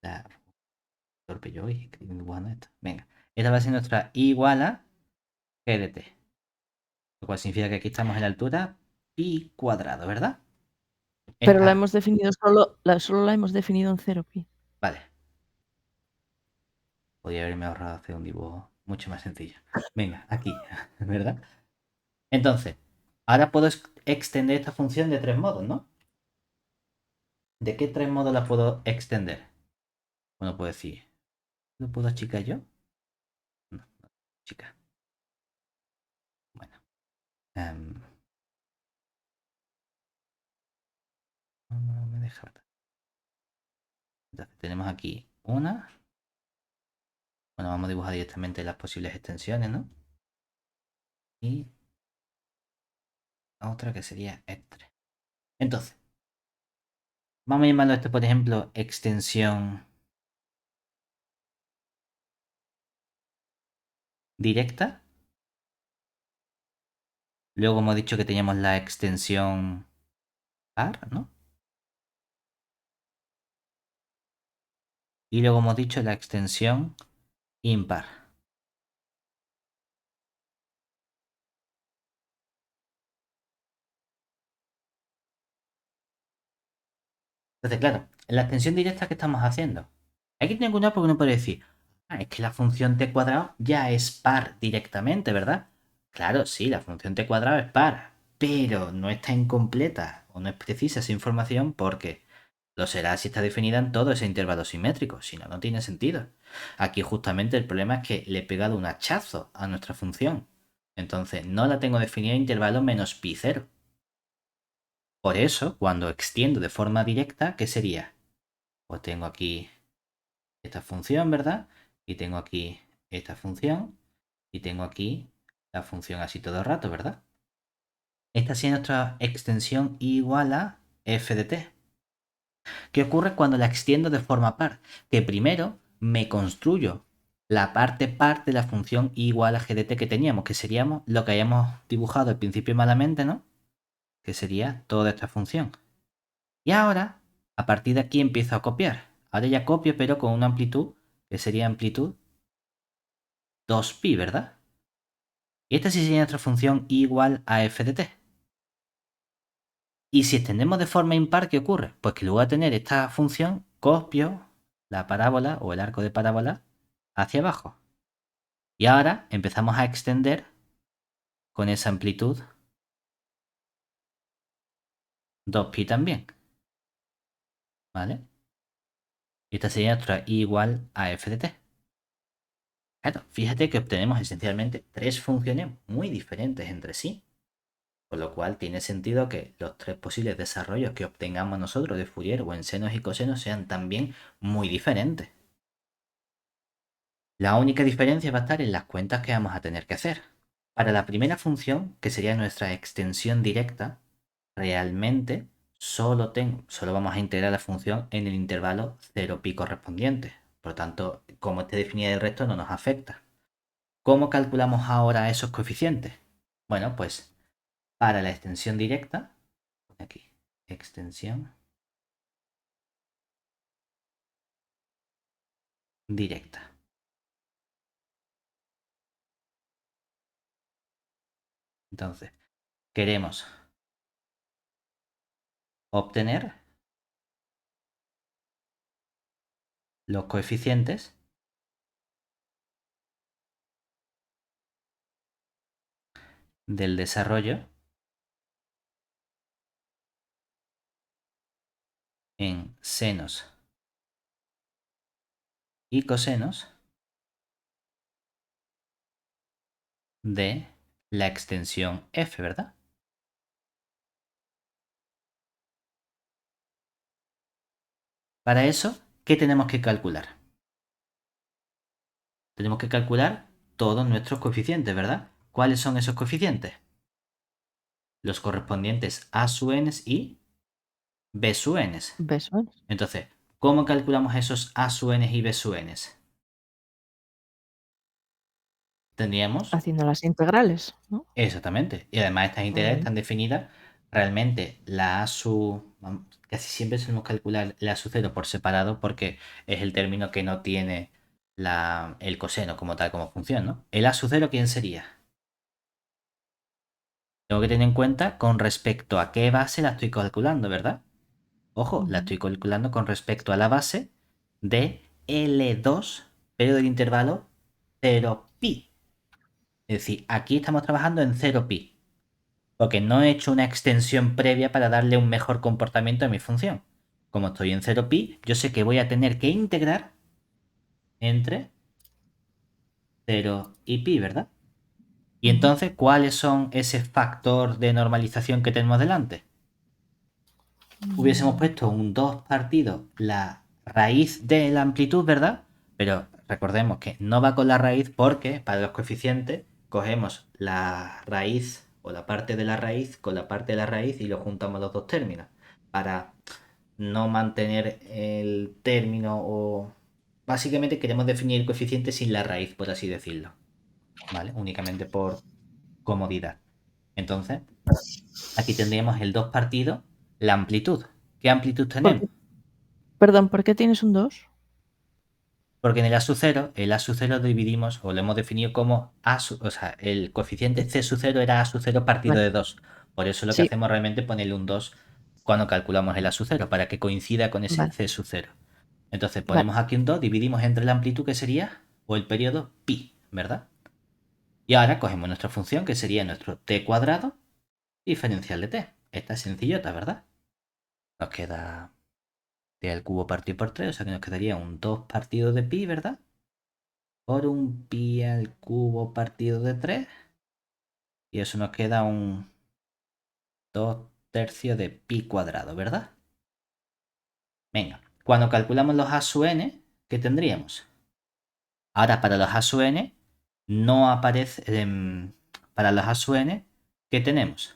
La torpe yo y dibujando esto. Venga. Esta va a ser nuestra y igual a g de t. Lo cual significa que aquí estamos en la altura pi cuadrado, ¿verdad? Pero la Esta. hemos definido solo la hemos definido en 0pi. Vale. Podría haberme ahorrado hacer un dibujo mucho más sencillo. Venga, aquí, ¿verdad? Entonces, ahora puedo extender esta función de tres modos, ¿no? ¿De qué tres modos la puedo extender? Bueno, puedo decir, ¿lo puedo achicar yo? No, no, chica. Bueno. No me deja. Entonces, tenemos aquí una. Bueno, vamos a dibujar directamente las posibles extensiones, ¿no? Y otra que sería este. Entonces, vamos a llamarlo esto, por ejemplo, extensión directa. Luego hemos dicho que teníamos la extensión par, ¿no? Y luego hemos dicho la extensión impar. Entonces, claro, en la extensión directa que estamos haciendo, hay que tener cuidado porque uno puede decir, es que la función t cuadrado ya es par directamente, ¿verdad? Claro, sí, la función t cuadrado es par, pero no está incompleta o no es precisa esa información porque lo será si está definida en todo ese intervalo simétrico, si no, no tiene sentido. Aquí justamente el problema es que le he pegado un hachazo a nuestra función. Entonces no la tengo definida en intervalo menos pi 0. Por eso, cuando extiendo de forma directa, ¿qué sería? Pues tengo aquí esta función, ¿verdad? Y tengo aquí esta función. Y tengo aquí la función así todo el rato, ¿verdad? Esta sería nuestra extensión igual a f de t. ¿Qué ocurre cuando la extiendo de forma par? Que primero me construyo la parte par de la función igual a g de t que teníamos, que seríamos lo que hayamos dibujado al principio malamente, ¿no? Que sería toda esta función. Y ahora, a partir de aquí empiezo a copiar. Ahora ya copio, pero con una amplitud que sería amplitud 2pi, ¿verdad? Y esta sí sería nuestra función igual a f de t. Y si extendemos de forma impar, ¿qué ocurre? Pues que luego a tener esta función, copio la parábola o el arco de parábola hacia abajo. Y ahora empezamos a extender con esa amplitud 2pi también. ¿Vale? Y esta sería nuestra i igual a f de t. Claro, fíjate que obtenemos esencialmente tres funciones muy diferentes entre sí. Con lo cual tiene sentido que los tres posibles desarrollos que obtengamos nosotros de Fourier o en senos y cosenos sean también muy diferentes. La única diferencia va a estar en las cuentas que vamos a tener que hacer. Para la primera función, que sería nuestra extensión directa, realmente solo vamos a integrar la función en el intervalo 0pi correspondiente. Por lo tanto, como esté definida el resto no nos afecta. ¿Cómo calculamos ahora esos coeficientes? Bueno, pues para la extensión directa, aquí, extensión directa. Entonces, queremos obtener los coeficientes del desarrollo en senos y cosenos de la extensión f, ¿verdad? Para eso, ¿qué tenemos que calcular? Tenemos que calcular todos nuestros coeficientes, ¿verdad? ¿Cuáles son esos coeficientes? Los correspondientes a sub n y b sub n. ¿Beso? Entonces, ¿cómo calculamos esos a sub n y b sub n? tendríamos Haciendo las integrales, ¿no? exactamente. Y además estas integrales Ujú. están definidas realmente casi siempre solemos calcular la A sub 0 por separado porque es el término que no tiene el coseno como tal como función, ¿no? El A sub 0, ¿quién sería? Tengo que tener en cuenta con respecto a qué base la estoy calculando, ¿verdad? Ojo, la Ujú. estoy calculando con respecto a la base de L2, pero del intervalo 0pi. Es decir, aquí estamos trabajando en 0pi, porque no he hecho una extensión previa para darle un mejor comportamiento a mi función. Como estoy en 0pi, yo sé que voy a tener que integrar entre 0 y pi, ¿verdad? Y Ujú. entonces, ¿cuáles son ese factor de normalización que tenemos delante? Hubiésemos puesto un 2 partido la raíz de la amplitud, ¿verdad? Pero recordemos que no va con la raíz porque para los coeficientes cogemos la raíz o la parte de la raíz con la parte de la raíz y lo juntamos los dos términos para no mantener el término o básicamente queremos definir el coeficiente sin la raíz, por así decirlo, ¿vale? Únicamente por comodidad. Entonces, aquí tendríamos el 2 partido la amplitud. ¿Qué amplitud ¿Por tenemos? qué? Perdón, ¿por qué tienes un 2? Porque en el A sub 0 dividimos o lo hemos definido como o sea, el coeficiente C sub 0 era A sub 0 partido Vale. de 2. Por eso lo que Sí, hacemos realmente es ponerle un 2 cuando calculamos el A sub 0 para que coincida con ese vale, C sub 0. Entonces vale. ponemos aquí un 2, dividimos entre la amplitud que sería o el periodo pi, ¿verdad? Y ahora cogemos nuestra función que sería nuestro t cuadrado diferencial de t. Esta es sencillota, ¿verdad? Nos queda t al cubo partido por 3, o sea que nos quedaría un 2 partido de pi, ¿verdad? Por un pi al cubo partido de 3. Y eso nos queda un 2 tercios de pi cuadrado, ¿verdad? Venga, cuando calculamos los a sub n, ¿qué tendríamos? Ahora para los a sub n no aparece... para los a sub n, ¿qué tenemos?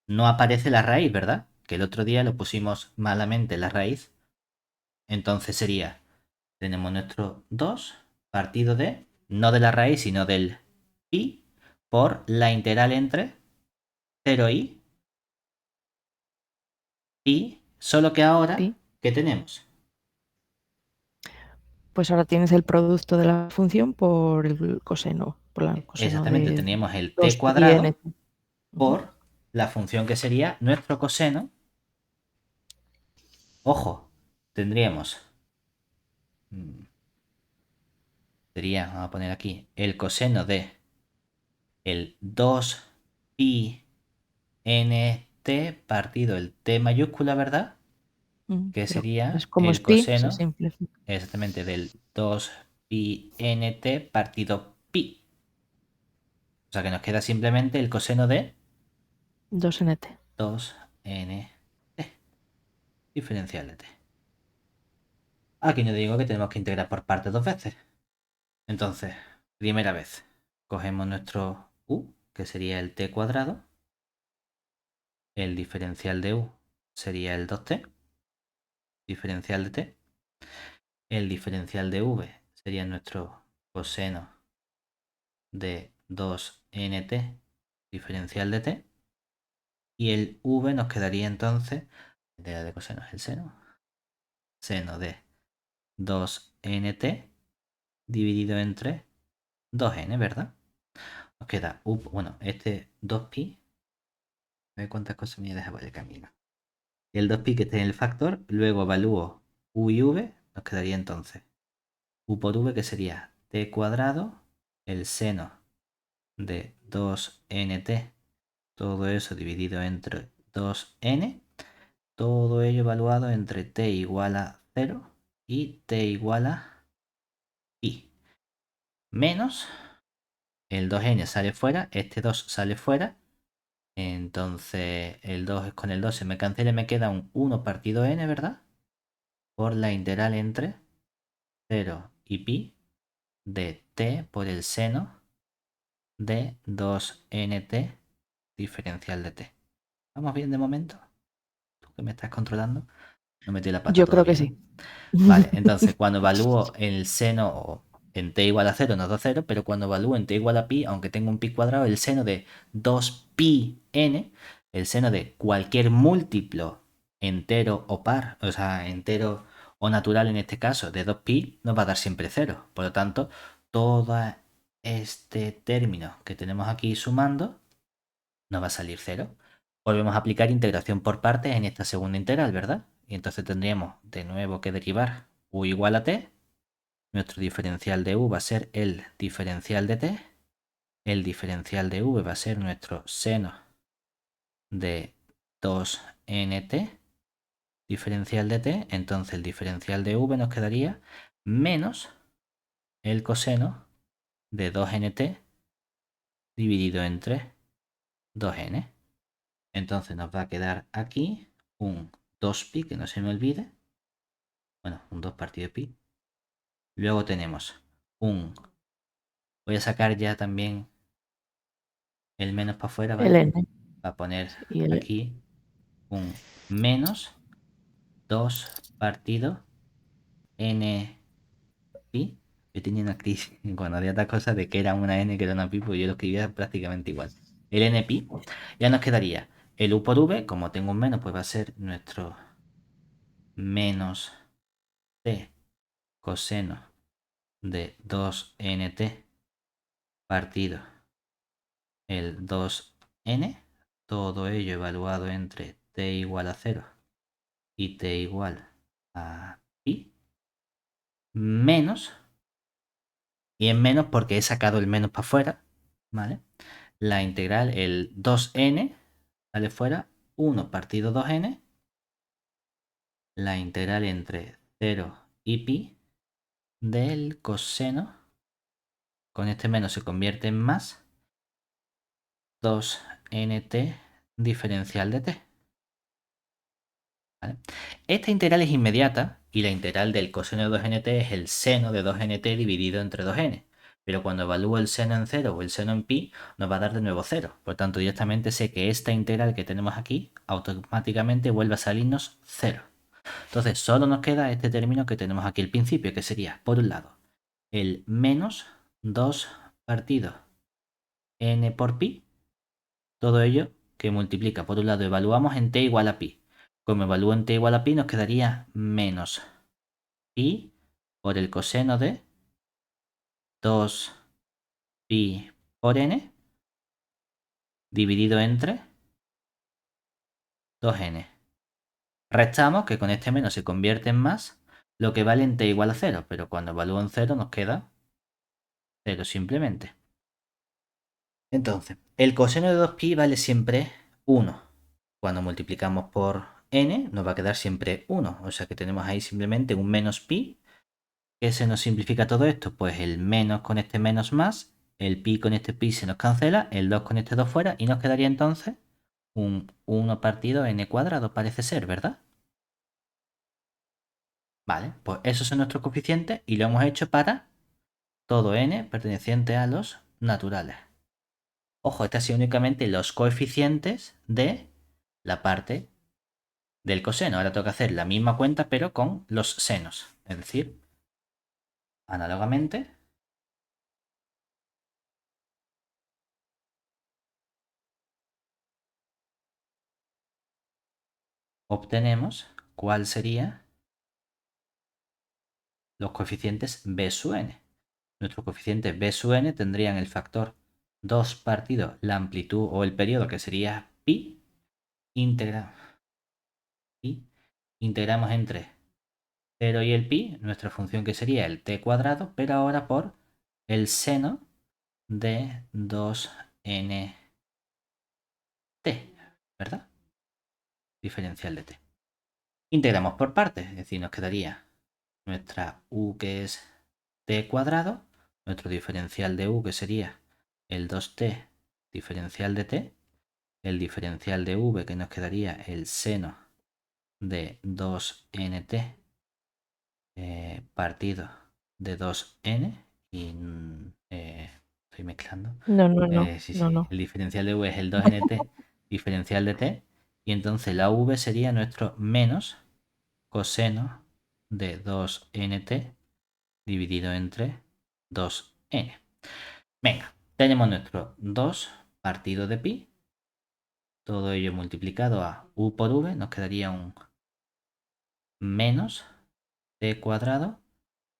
No aparece la raíz, ¿verdad? Que el otro día lo pusimos malamente la raíz. Entonces sería, tenemos nuestro 2 partido de, no de la raíz, sino del pi por la integral entre 0 y solo que ahora, Pi. ¿qué tenemos? Pues ahora tienes el producto de la función por el coseno, por el coseno Exactamente, de teníamos el t 2pi n. cuadrado Ujú. por la función que sería nuestro coseno. Ojo, tendríamos, mm, sería, vamos a poner aquí, el coseno de el 2pi nt partido el t mayúscula, ¿verdad? Que Pero es sería como es el pi, se coseno simplifica. exactamente del 2pi nt partido pi. O sea que nos queda simplemente el coseno de 2nt. 2nt diferencial de t. Aquí no digo que tenemos que integrar por partes dos veces. Entonces, primera vez, cogemos nuestro u, que sería el t cuadrado. El diferencial de u sería el 2t, diferencial de t. El diferencial de v sería nuestro coseno de 2nt, diferencial de t. Y el v nos quedaría entonces, de coseno es el seno de 2nt dividido entre 2n, ¿verdad? Nos queda u, bueno, este 2pi, a ver cuántas cosas me deja por el camino. Y el 2pi que esté en el factor, luego evalúo u y v, nos quedaría entonces u por v que sería t cuadrado, el seno de 2nt, todo eso dividido entre 2n, todo ello evaluado entre t igual a 0 y t igual a pi, menos el 2n sale fuera, este 2 sale fuera, entonces el 2 con el 2 se me cancela y me queda un 1 partido n, ¿verdad? Por la integral entre 0 y pi de t por el seno de 2nt diferencial de t. ¿Vamos bien de momento? ¿Tú que me estás controlando? No metí la pata Yo creo que todavía, ¿no? sí. Vale, entonces cuando evalúo el seno en t igual a 0 nos da 0, pero cuando evalúo en t igual a pi, aunque tenga un pi cuadrado, el seno de 2pi n, el seno de cualquier múltiplo entero o par, o sea, entero o natural en este caso, de 2pi, nos va a dar siempre 0. Por lo tanto, todo este término que tenemos aquí sumando nos va a salir 0. Volvemos a aplicar integración por partes en esta segunda integral, ¿verdad? Y entonces tendríamos de nuevo que derivar u igual a t. Nuestro diferencial de u va a ser el diferencial de t. El diferencial de v va a ser nuestro seno de 2nt diferencial de t. Entonces el diferencial de v nos quedaría menos el coseno de 2nt dividido entre 2n. Entonces nos va a quedar aquí un 2pi, que no se me olvide. Bueno, un 2 partido pi. Luego tenemos un... Voy a sacar ya también el menos para afuera, El ¿vale? n. Para poner Y el aquí un menos 2 partido n pi. Yo tenía una crisis cuando había otras cosas de que era una n, que era una pi, pues yo lo escribía prácticamente igual. El n pi. Ya nos quedaría el u por v, como tengo un menos, pues va a ser nuestro menos t coseno de 2nt partido el 2n, todo ello evaluado entre t igual a 0 y t igual a pi, menos, y en menos porque he sacado el menos para afuera, ¿vale? La integral, el 2n, sale fuera, 1 partido 2n, la integral entre 0 y pi del coseno, con este menos se convierte en más, 2nt diferencial de t. ¿Vale? Esta integral es inmediata y la integral del coseno de 2nt es el seno de 2nt dividido entre 2n. Pero cuando evalúo el seno en 0 o el seno en pi, nos va a dar de nuevo 0. Por tanto, directamente sé que esta integral que tenemos aquí automáticamente vuelve a salirnos 0. Entonces, solo nos queda este término que tenemos aquí al principio, que sería, por un lado, el menos 2 partido n por pi. Todo ello que multiplica, por un lado, evaluamos en t igual a pi. Como evalúo en t igual a pi, nos quedaría menos pi por el coseno de 2pi por n dividido entre 2n. Restamos, que con este menos se convierte en más, lo que vale en t igual a 0, pero cuando evalúo en 0 nos queda 0 simplemente. Entonces, el coseno de 2pi vale siempre 1. Cuando multiplicamos por n nos va a quedar siempre 1, o sea que tenemos ahí simplemente un menos pi. ¿Qué se nos simplifica todo esto? Pues el menos con este menos más, el pi con este pi se nos cancela, el 2 con este 2 fuera y nos quedaría entonces un 1 partido n cuadrado, parece ser, ¿verdad? Vale, pues esos son nuestros coeficientes y lo hemos hecho para todo n perteneciente a los naturales. Ojo, estos son únicamente los coeficientes de la parte del coseno. Ahora tengo que hacer la misma cuenta pero con los senos. Es decir, análogamente, obtenemos cuál sería los coeficientes b sub n. Nuestros coeficientes b sub n tendrían el factor 2 partido la amplitud o el periodo, que sería pi, integramos entre 0 y el pi, nuestra función que sería el t cuadrado, pero ahora por el seno de 2nt, ¿verdad? Diferencial de t. Integramos por partes, es decir, nos quedaría nuestra u, que es t cuadrado, nuestro diferencial de u, que sería el 2t diferencial de t, el diferencial de v, que nos quedaría el seno de 2nt partido de 2n, y estoy mezclando. No, no, no, Sí, no, sí, no. el diferencial de v es el 2nt diferencial de t, y entonces la v sería nuestro menos coseno de 2nt dividido entre 2n. Venga, tenemos nuestro 2 partido de pi. Todo ello multiplicado a u por v nos quedaría un menos t cuadrado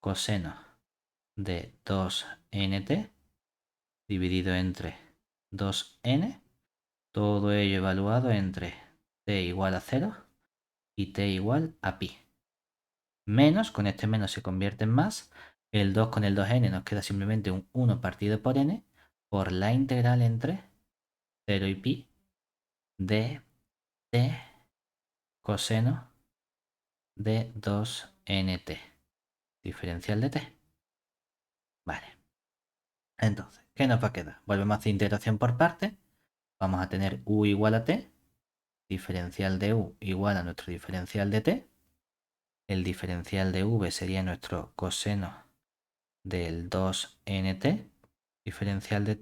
coseno de 2nt dividido entre 2n. Todo ello evaluado entre t igual a 0 y t igual a pi. Menos, con este menos se convierte en más. El 2 con el 2n nos queda simplemente un 1 partido por n por la integral entre 0 y pi de t coseno de 2nt. Diferencial de t. Vale. Entonces, ¿qué nos va a quedar? Volvemos a hacer integración por partes. Vamos a tener u igual a t. Diferencial de u igual a nuestro diferencial de t. El diferencial de v sería nuestro coseno del 2nt. Diferencial de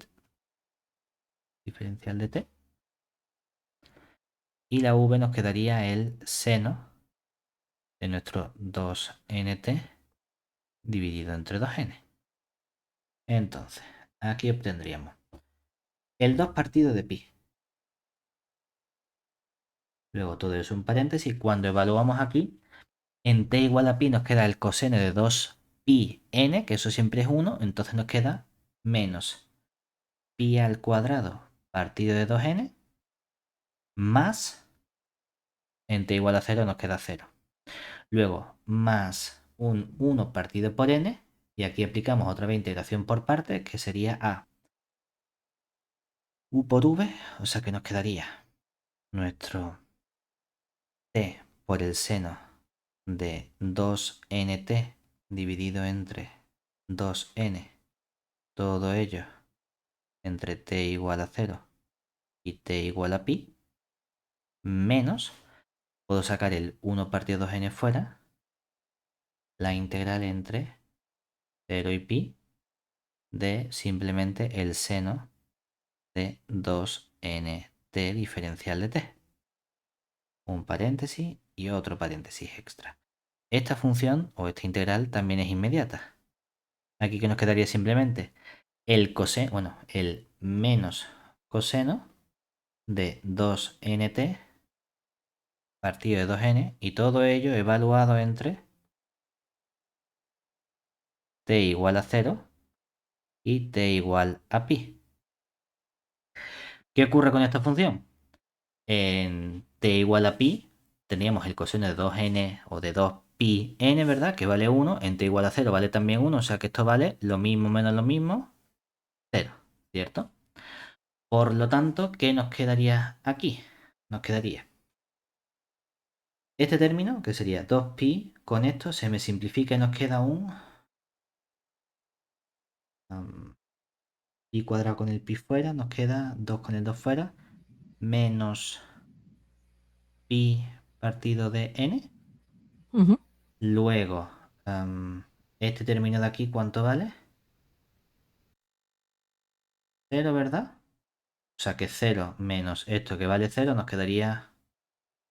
t. Y la v nos quedaría el seno de nuestro 2nt dividido entre 2n. Entonces, aquí obtendríamos el 2 partido de pi. Luego todo eso un paréntesis. Cuando evaluamos aquí, en t igual a pi nos queda el coseno de 2pi n, que eso siempre es 1, entonces nos queda menos pi al cuadrado partido de 2n, más en t igual a 0 nos queda 0. Luego, más un 1 partido por n, y aquí aplicamos otra vez integración por partes, que sería a u por v, o sea que nos quedaría nuestro t por el seno de 2nt dividido entre 2n, todo ello entre t igual a 0 y t igual a pi, menos, puedo sacar el 1 partido 2n fuera, la integral entre 0 y pi de simplemente el seno de 2nt diferencial de t. Un paréntesis y otro paréntesis extra. Esta función o esta integral también es inmediata. Aquí que nos quedaría simplemente el coseno, bueno, el menos coseno de 2nt partido de 2n y todo ello evaluado entre t igual a 0 y t igual a pi. ¿Qué ocurre con esta función? En t igual a pi teníamos el coseno de 2n o de 2pi n, ¿verdad? Que vale 1. En t igual a 0 vale también 1, o sea que esto vale lo mismo menos lo mismo, 0, ¿cierto? Por lo tanto, ¿qué nos quedaría aquí? Nos quedaría este término, que sería 2pi, con esto se me simplifica y nos queda un pi cuadrado con el pi fuera, nos queda 2 con el 2 fuera, menos pi partido de n. Ujú. Luego, este término de aquí, ¿cuánto vale? 0, ¿verdad? O sea que 0 menos esto que vale 0 nos quedaría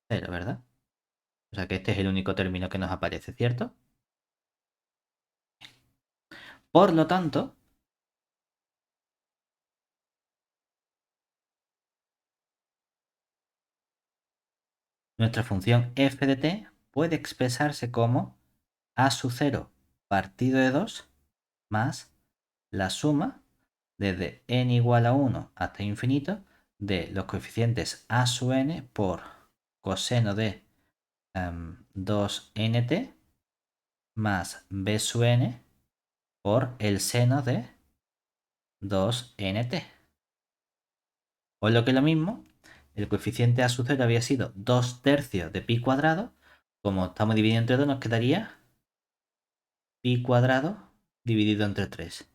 0, ¿verdad? O sea que este es el único término que nos aparece, ¿cierto? Por lo tanto, nuestra función f de t puede expresarse como a sub 0 partido de 2 más la suma desde n igual a 1 hasta infinito de los coeficientes a sub n por coseno de 2nt más b sub n por el seno de 2nt. O lo que es lo mismo, el coeficiente a sub 0 había sido 2 tercios de pi cuadrado. Como estamos dividiendo entre 2, nos quedaría pi cuadrado dividido entre 3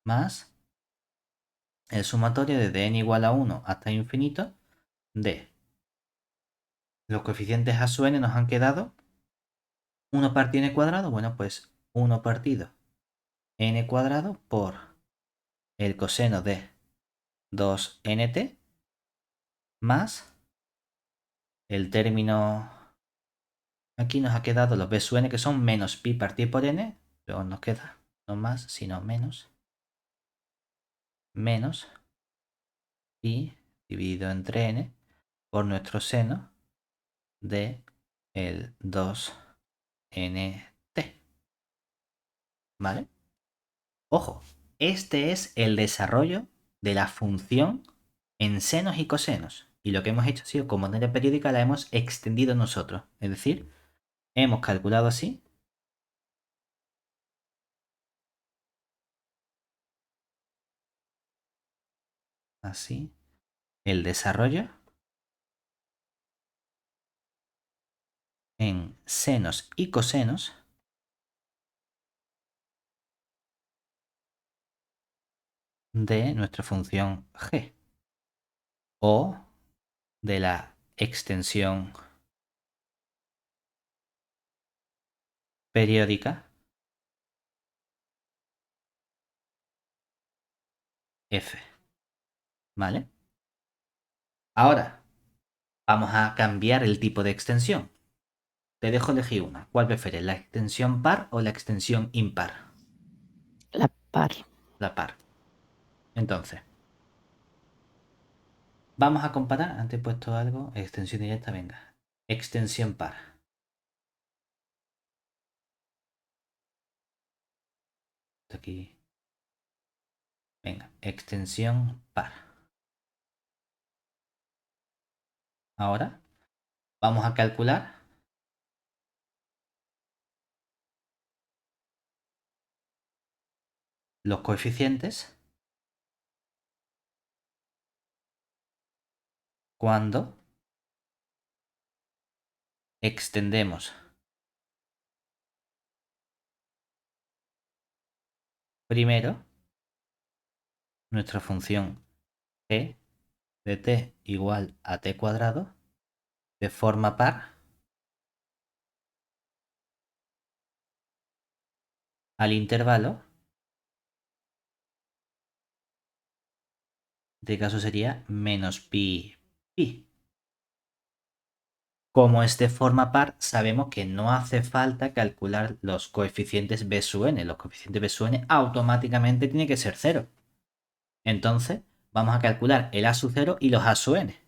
más el sumatorio desde n igual a 1 hasta infinito de los coeficientes a sub n nos han quedado 1 partido n cuadrado. Bueno, pues 1 partido n cuadrado por el coseno de 2nt más el término. Aquí nos ha quedado los b sub n, que son menos pi partido por n. Luego nos queda no más, sino menos pi dividido entre n por nuestro seno de el 2nt. ¿Vale? Ojo, este es el desarrollo de la función en senos y cosenos. Y lo que hemos hecho ha sido, como manera periódica, la hemos extendido nosotros. Es decir, hemos calculado así, el desarrollo en senos y cosenos de nuestra función g o de la extensión periódica f. ¿Vale? Ahora vamos a cambiar el tipo de extensión. Te dejo elegir una. ¿Cuál prefieres, la extensión par o la extensión impar? La par. La par. Entonces, vamos a comparar. Antes he puesto algo. Extensión directa, venga. Extensión par. Esto aquí. Venga, extensión par. Ahora vamos a calcular los coeficientes cuando extendemos primero nuestra función g de t igual a t cuadrado de forma par al intervalo, de caso sería menos pi pi. Como es de forma par, sabemos que no hace falta calcular los coeficientes b sub n. Los coeficientes b sub n automáticamente tienen que ser 0. Entonces, vamos a calcular el a sub 0 y los a sub n.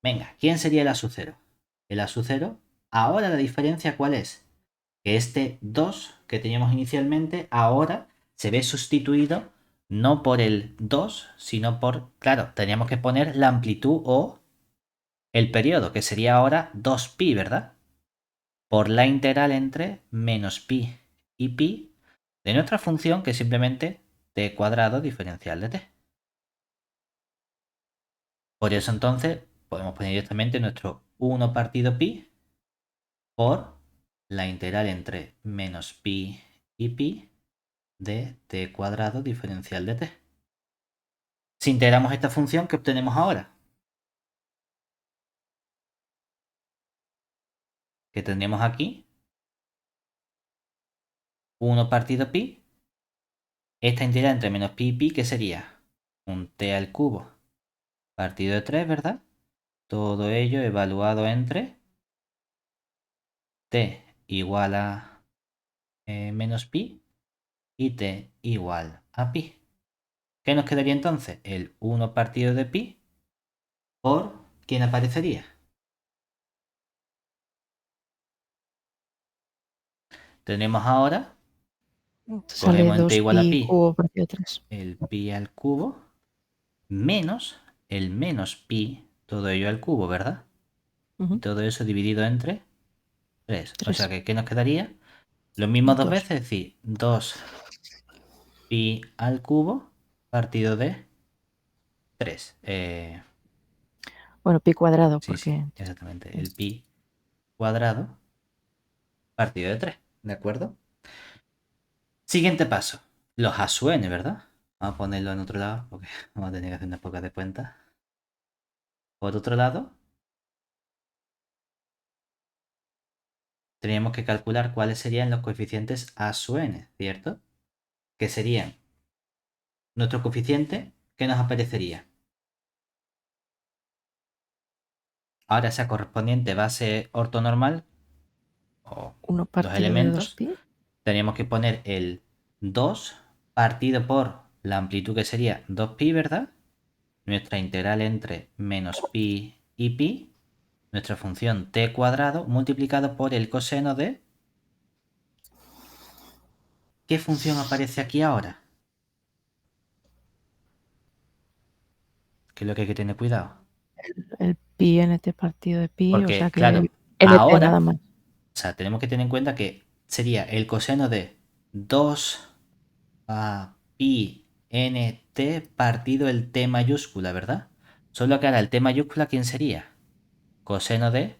Venga, ¿quién sería el a sub 0? El a sub 0, ahora la diferencia ¿cuál es? Que este 2 que teníamos inicialmente ahora se ve sustituido no por el 2, sino por, claro, teníamos que poner la amplitud o el periodo, que sería ahora 2pi, ¿verdad? Por la integral entre menos pi y pi de nuestra función, que es simplemente t cuadrado diferencial de t. Por eso entonces podemos poner directamente nuestro 1 partido pi por la integral entre menos pi y pi de t cuadrado diferencial de t. Si integramos esta función, ¿qué obtenemos ahora? Que tendríamos aquí 1 partido pi. Esta integral entre menos pi y pi, ¿qué sería? Un t al cubo partido de 3, ¿verdad? Todo ello evaluado entre t igual a menos pi y t igual a pi. ¿Qué nos quedaría entonces? El 1 partido de pi por ¿quién aparecería? Tenemos ahora, Sale cogemos en t igual a 2pi pi, cubo partido 3. el pi al cubo, menos el menos pi, todo ello al cubo, ¿verdad? Y todo eso dividido entre 3. O sea 3. que, ¿qué nos quedaría? Lo mismo dos 2. veces, es decir, 2 pi al cubo partido de 3. Bueno, pi cuadrado, Sí, sí, porque exactamente. El pi cuadrado partido de 3. ¿De acuerdo? Siguiente paso. Los a sub n, ¿verdad? Vamos a ponerlo en otro lado porque vamos a tener que hacer unas pocas de cuenta. Por otro lado, teníamos que calcular cuáles serían los coeficientes a sub n, ¿cierto? Que serían nuestro coeficiente que nos aparecería. Ahora esa correspondiente base ortonormal o 1 los partido de elementos, 2pi. teníamos que poner el 2 partido por la amplitud que sería 2pi, ¿verdad? Nuestra integral entre menos pi y pi, nuestra función t cuadrado multiplicado por el coseno de... ¿Qué función aparece aquí ahora? Que es lo que hay que tener cuidado. El pi nt partido de pi, o sea Porque, que claro, nt nada ahora, más. o sea, tenemos que tener en cuenta que sería el coseno de 2 a pi nt partido el t mayúscula, ¿verdad? Solo que ahora el t mayúscula, ¿quién sería? Coseno de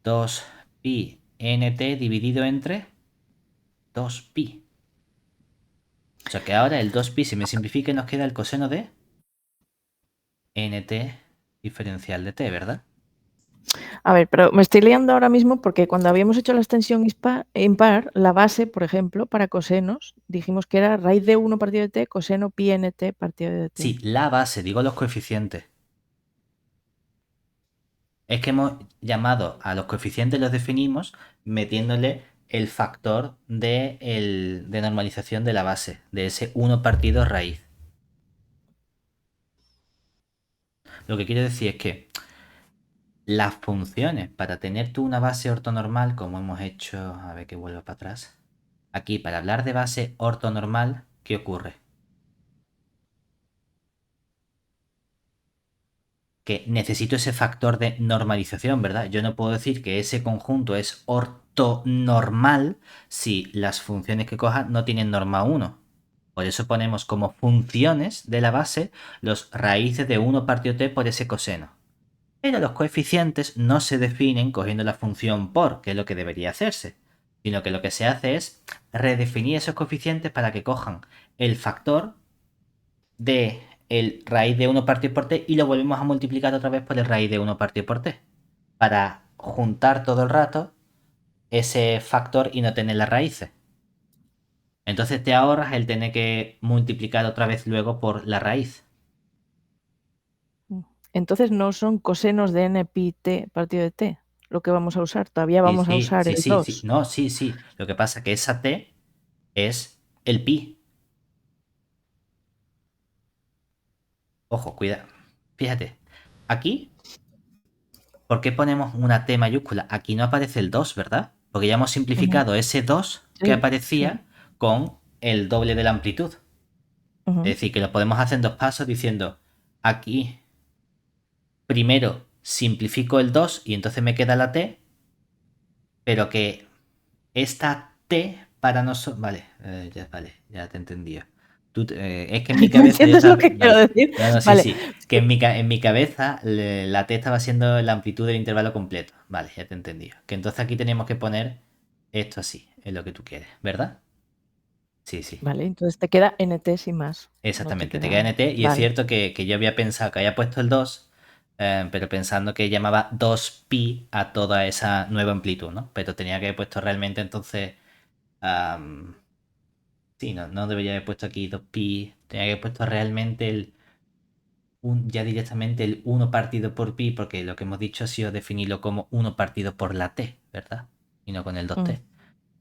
2 pi nt dividido entre 2pi. O sea que ahora el 2pi se me simplifica y nos queda el coseno de nt diferencial de t, ¿verdad? A ver, pero me estoy liando ahora mismo porque cuando habíamos hecho la extensión impar, la base, por ejemplo, para cosenos, dijimos que era raíz de 1 partido de t, coseno pi nt partido de t. Sí, la base, digo los coeficientes. Es que hemos llamado a los coeficientes, los definimos metiéndole el factor de normalización de la base, de ese 1 partido raíz. Lo que quiero decir es que las funciones, para tener tú una base ortonormal, como hemos hecho, a ver que vuelva para atrás. Aquí, para hablar de base ortonormal, ¿qué ocurre? Que necesito ese factor de normalización, ¿verdad? Yo no puedo decir que ese conjunto es ortonormal si las funciones que coja no tienen norma 1. Por eso ponemos como funciones de la base los raíces de 1 partido t por ese coseno. Pero los coeficientes no se definen cogiendo la función por, que es lo que debería hacerse, sino que lo que se hace es redefinir esos coeficientes para que cojan el factor de el raíz de 1 partido por t y lo volvemos a multiplicar otra vez por el raíz de 1 partido por t. Para juntar todo el rato ese factor y no tener las raíces. Entonces te ahorras el tener que multiplicar otra vez luego por la raíz. Entonces no son cosenos de n pi t partido de t lo que vamos a usar. Todavía Sí, vamos a sí, usar sí, el sí, sí. 2. No, sí, sí. Lo que pasa es que esa t es el pi. Ojo, cuidado. Fíjate. Aquí, ¿por qué ponemos una T mayúscula? Aquí no aparece el 2, ¿verdad? Porque ya hemos Ujú. simplificado ese 2 que Sí, sí. aparecía con el doble de la amplitud. Es Ujú. decir, que lo podemos hacer en 2 pasos diciendo, aquí primero simplifico el 2 y entonces me queda la T, pero que esta T para nosotros... Vale, ya te entendí. Es que en mi ¿Me cabeza yo entiendes lo estaba... que quiero Vale, decir? no, no, sí, Vale. sí. Que en mi cabeza la T estaba siendo la amplitud del intervalo completo. Vale, ya te entendí. Que entonces aquí tenemos que poner esto así, es lo que tú quieres, ¿verdad? Sí, sí. Vale, entonces te queda nt sin más. No te Exactamente, te queda queda. NT y es Vale. cierto que yo había pensado que había puesto el 2, pero pensando que llamaba 2pi a toda esa nueva amplitud, ¿no? Pero tenía que haber puesto realmente entonces... am, sí, no debería haber puesto aquí 2pi, tenía que haber puesto realmente ya directamente el 1 partido por pi, porque lo que hemos dicho ha sido definirlo como 1 partido por la t, ¿verdad? Y no con el 2t.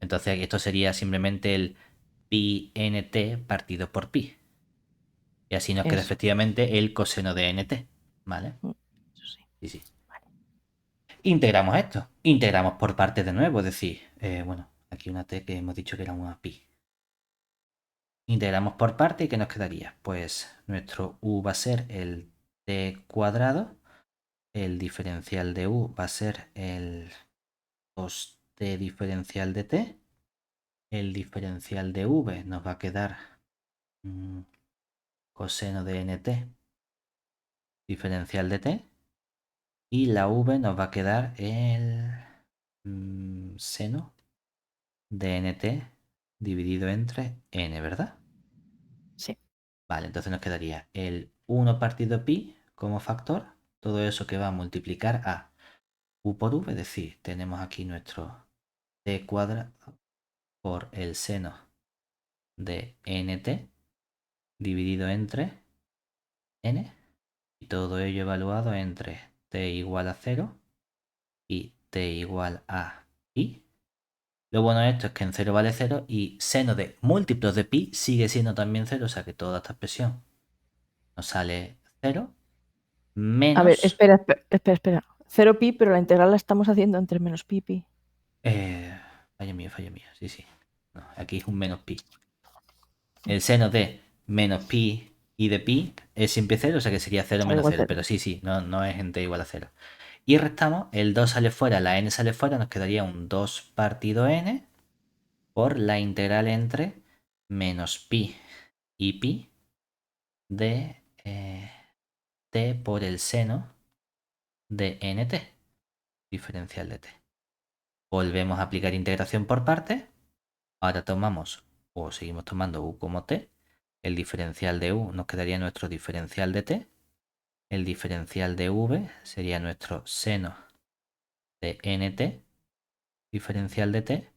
Entonces esto sería simplemente el pi nt partido por pi. Y así nos queda Eso. efectivamente el coseno de nt. ¿Vale? Eso sí. Sí, sí. Integramos esto. Integramos por partes de nuevo. Es decir, bueno, aquí una t que hemos dicho que era una pi. Integramos por parte y ¿qué nos quedaría? Pues nuestro u va a ser el t cuadrado. El diferencial de u va a ser el 2t diferencial de t. El diferencial de v nos va a quedar coseno de nt diferencial de t. Y la v nos va a quedar el seno de nt dividido entre n, ¿verdad? Sí. Vale, entonces nos quedaría el 1 partido pi como factor. Todo eso que va a multiplicar a u por v, es decir, tenemos aquí nuestro t cuadrado por el seno de nt dividido entre n. Y todo ello evaluado entre t igual a 0 y t igual a pi. Lo bueno de esto es que en 0 vale 0 y seno de múltiplos de pi sigue siendo también 0, o sea que toda esta expresión nos sale 0 A ver, menos... espera. 0 pi, pero la integral la estamos haciendo entre menos pi, pi. Fallo mío, sí, sí. No, aquí es un menos pi. El seno de menos pi y de pi es siempre 0, o sea que sería 0 menos Igual 0. 0. Pero sí, no es en t igual a 0. Y restamos, el 2 sale fuera, la n sale fuera, nos quedaría un 2 partido n por la integral entre menos pi y pi de t por el seno de nt, diferencial de t. Volvemos a aplicar integración por partes. Ahora tomamos, o seguimos tomando u como t. El diferencial de u nos quedaría nuestro diferencial de t. El diferencial de v sería nuestro seno de nt, diferencial de t.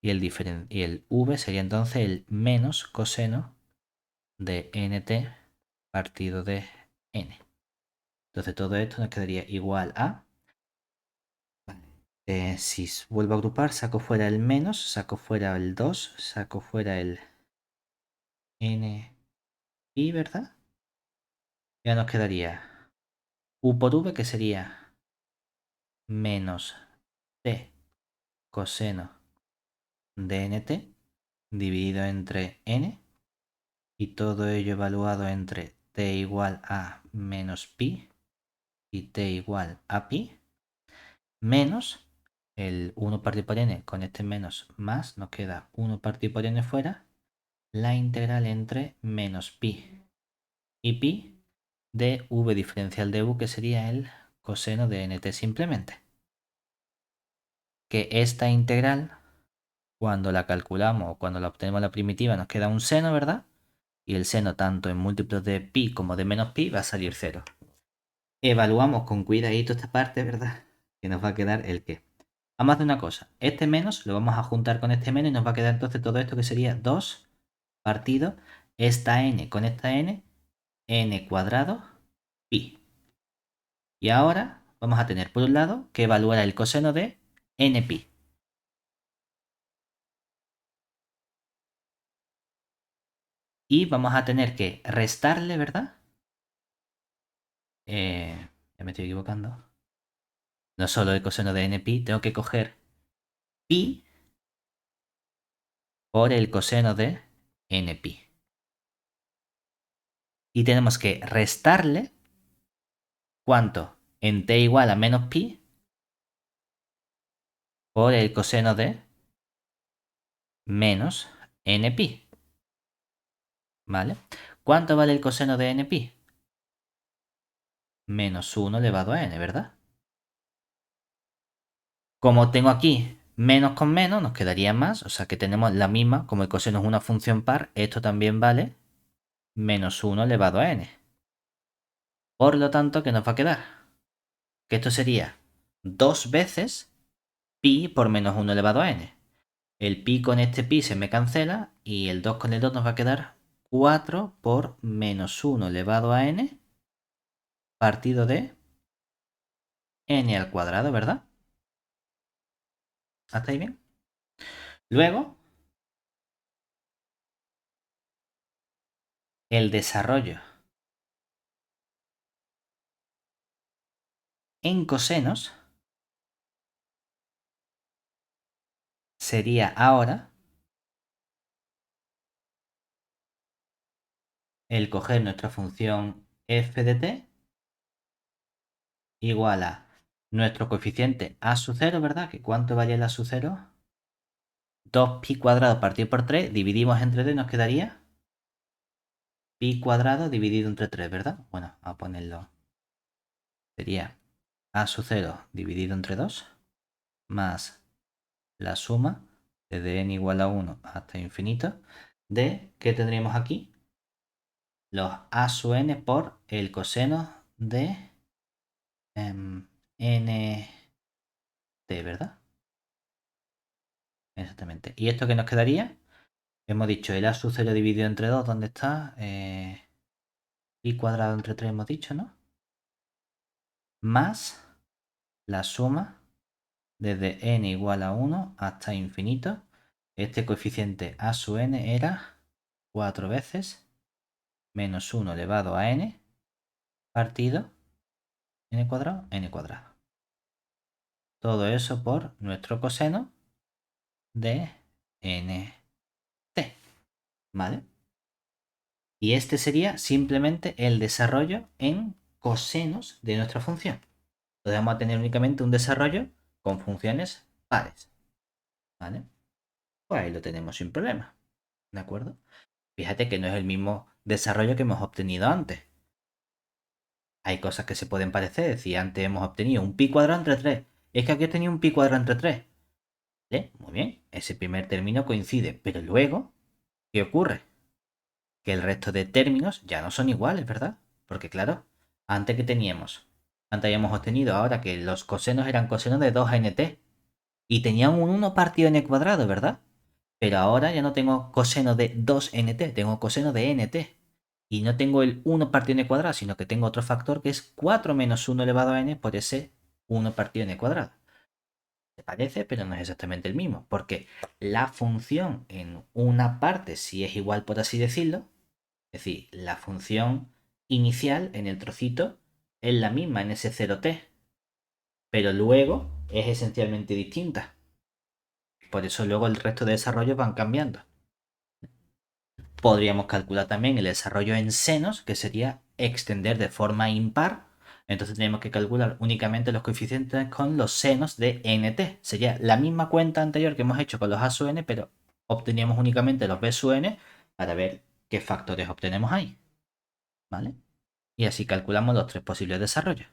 Y el v sería entonces el menos coseno de nt partido de n. Entonces todo esto nos quedaría igual a... si vuelvo a agrupar, saco fuera el menos, saco fuera el 2, saco fuera el n y, ¿verdad? Ya nos quedaría u por v, que sería menos t coseno de nt dividido entre n, y todo ello evaluado entre t igual a menos pi y t igual a pi, menos el 1 partido por n con este menos más, nos queda 1 partido por n fuera, la integral entre menos pi y pi de v diferencial de u, que sería el coseno de nt simplemente. Que esta integral, cuando la calculamos o cuando la obtenemos la primitiva, nos queda un seno, ¿verdad? Y el seno tanto en múltiplos de pi como de menos pi va a salir 0. Evaluamos con cuidadito esta parte, ¿verdad? Que nos va a quedar el qué. Vamos a hacer una cosa. Este menos lo vamos a juntar con este menos y nos va a quedar entonces todo esto, que sería 2 partido esta n con esta n cuadrado pi. Y ahora vamos a tener por un lado que evaluar el coseno de n pi. Y vamos a tener que restarle, ¿verdad? Ya me estoy equivocando. No solo el coseno de n pi, tengo que coger pi por el coseno de n pi. Y tenemos que restarle, ¿cuánto? En t igual a menos pi por el coseno de menos n pi. ¿Vale? ¿Cuánto vale el coseno de n pi? Menos 1 elevado a n, ¿verdad? Como tengo aquí menos con menos, nos quedaría más, o sea que tenemos la misma, como el coseno es una función par, esto también vale menos 1 elevado a n. Por lo tanto, ¿qué nos va a quedar? Que esto sería 2 veces pi por menos 1 elevado a n. El pi con este pi se me cancela y el 2 con el 2 nos va a quedar 4 por menos 1 elevado a n partido de n al cuadrado, ¿verdad? ¿Hasta ahí bien? Luego, el desarrollo en cosenos sería ahora el coger nuestra función f de t igual a nuestro coeficiente a sub 0, ¿verdad? ¿Que cuánto vale el a sub 0? 2pi cuadrado partido por 3, dividimos entre 3 y nos quedaría pi cuadrado dividido entre 3, ¿verdad? Bueno, a ponerlo. Sería a sub 0 dividido entre 2 más la suma desde n igual a 1 hasta infinito de, ¿qué tendríamos aquí? Los a sub n por el coseno de nt, ¿verdad? Exactamente. ¿Y esto qué nos quedaría? Hemos dicho el a sub 0 dividido entre 2, ¿dónde está? Pi cuadrado entre 3 hemos dicho, ¿no? Más la suma desde n igual a 1 hasta infinito. Este coeficiente a sub n era 4 veces menos 1 elevado a n partido n cuadrado, n cuadrado. Todo eso por nuestro coseno de nt, ¿vale? Y este sería simplemente el desarrollo en cosenos de nuestra función. Entonces vamos a tener únicamente un desarrollo con funciones pares, ¿vale? Pues ahí lo tenemos sin problema, ¿de acuerdo? Fíjate que no es el mismo desarrollo que hemos obtenido antes. Hay cosas que se pueden parecer. Es decir, antes hemos obtenido un pi cuadrado entre 3. Es que aquí he tenido un pi cuadrado entre 3. ¿Vale? Muy bien. Ese primer término coincide. Pero luego, ¿qué ocurre? Que el resto de términos ya no son iguales, ¿verdad? Porque claro, antes que teníamos, antes habíamos obtenido ahora que los cosenos eran cosenos de 2nt. Y tenían un 1 partido n cuadrado, ¿verdad? Pero ahora ya no tengo coseno de 2nt, tengo coseno de nt. Y no tengo el 1 partido n cuadrado, sino que tengo otro factor que es 4 menos 1 elevado a n por ese 1 partido n cuadrado. Se parece, pero no es exactamente el mismo, porque la función en una parte sí es igual, por así decirlo. Es decir, la función inicial en el trocito es la misma en ese 0t, pero luego es esencialmente distinta. Por eso luego el resto de desarrollos van cambiando. Podríamos calcular también el desarrollo en senos, que sería extender de forma impar. Entonces tenemos que calcular únicamente los coeficientes con los senos de nt. Sería la misma cuenta anterior que hemos hecho con los a sub n, pero obteníamos únicamente los b sub n para ver qué factores obtenemos ahí. ¿Vale? Y así calculamos los tres posibles desarrollos.